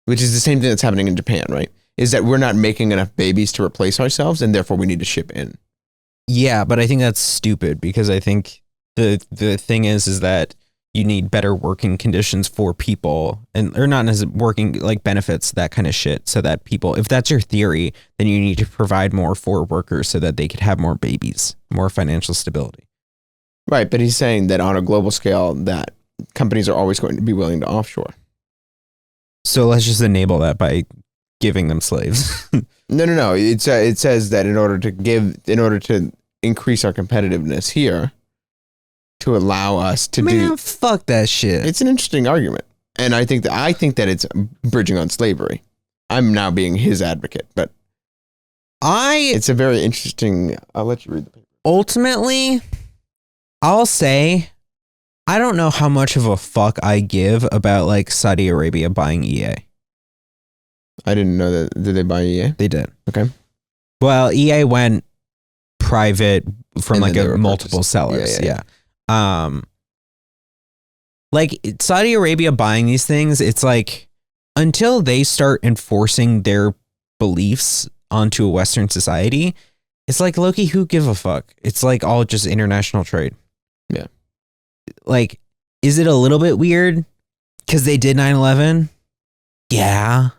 which is the same thing that's happening in Japan, right? Is that we're not making enough babies to replace ourselves and therefore we need to ship in. Yeah, but I think that's stupid because I think the thing is that you need better working conditions for people and or not as working like benefits, that kind of shit, so that people, if that's your theory, then you need to provide more for workers so that they could have more babies, more financial stability. Right, but he's saying that on a global scale that companies are always going to be willing to offshore. So let's just enable that by giving them slaves. No. It says that in order to increase our competitiveness here, to allow us to do. Fuck that shit. It's an interesting argument, and I think that it's bridging on slavery. I'm now being his advocate, but it's a very interesting. I'll let you read the paper. Ultimately, I'll say I don't know how much of a fuck I give about like Saudi Arabia buying EA. I didn't know that. Did they buy EA? They did. Okay. Well, EA went private from And like then they were multiple purchased. sellers. Yeah. Like Saudi Arabia buying these things, it's like until they start enforcing their beliefs onto a Western society, it's like Loki, who give a fuck? It's like all just international trade. Yeah. Like, is it a little bit weird because they did 9/11? Yeah.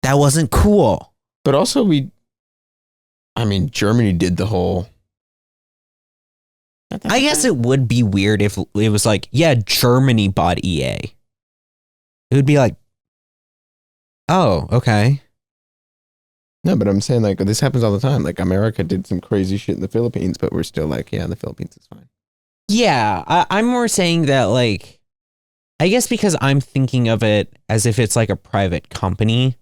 That wasn't cool. But also Germany did the whole. I guess it would be weird if it was like, yeah, Germany bought EA. It would be like, oh, okay. No, but I'm saying like this happens all the time. Like America did some crazy shit in the Philippines, but we're still like, yeah, the Philippines is fine. Yeah, I'm more saying that like, I guess because I'm thinking of it as if it's like a private company.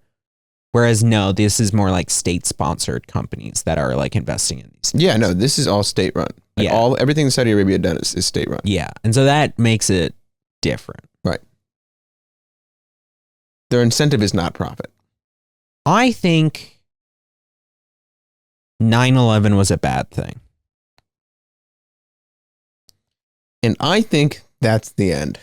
Whereas no, this is more like state-sponsored companies that are like investing in these. Yeah, no, this is all state run. Like Yeah. Everything Saudi Arabia does is state run. Yeah, and so that makes it different. Right. Their incentive is not profit. I think 9/11 was a bad thing. And I think that's the end.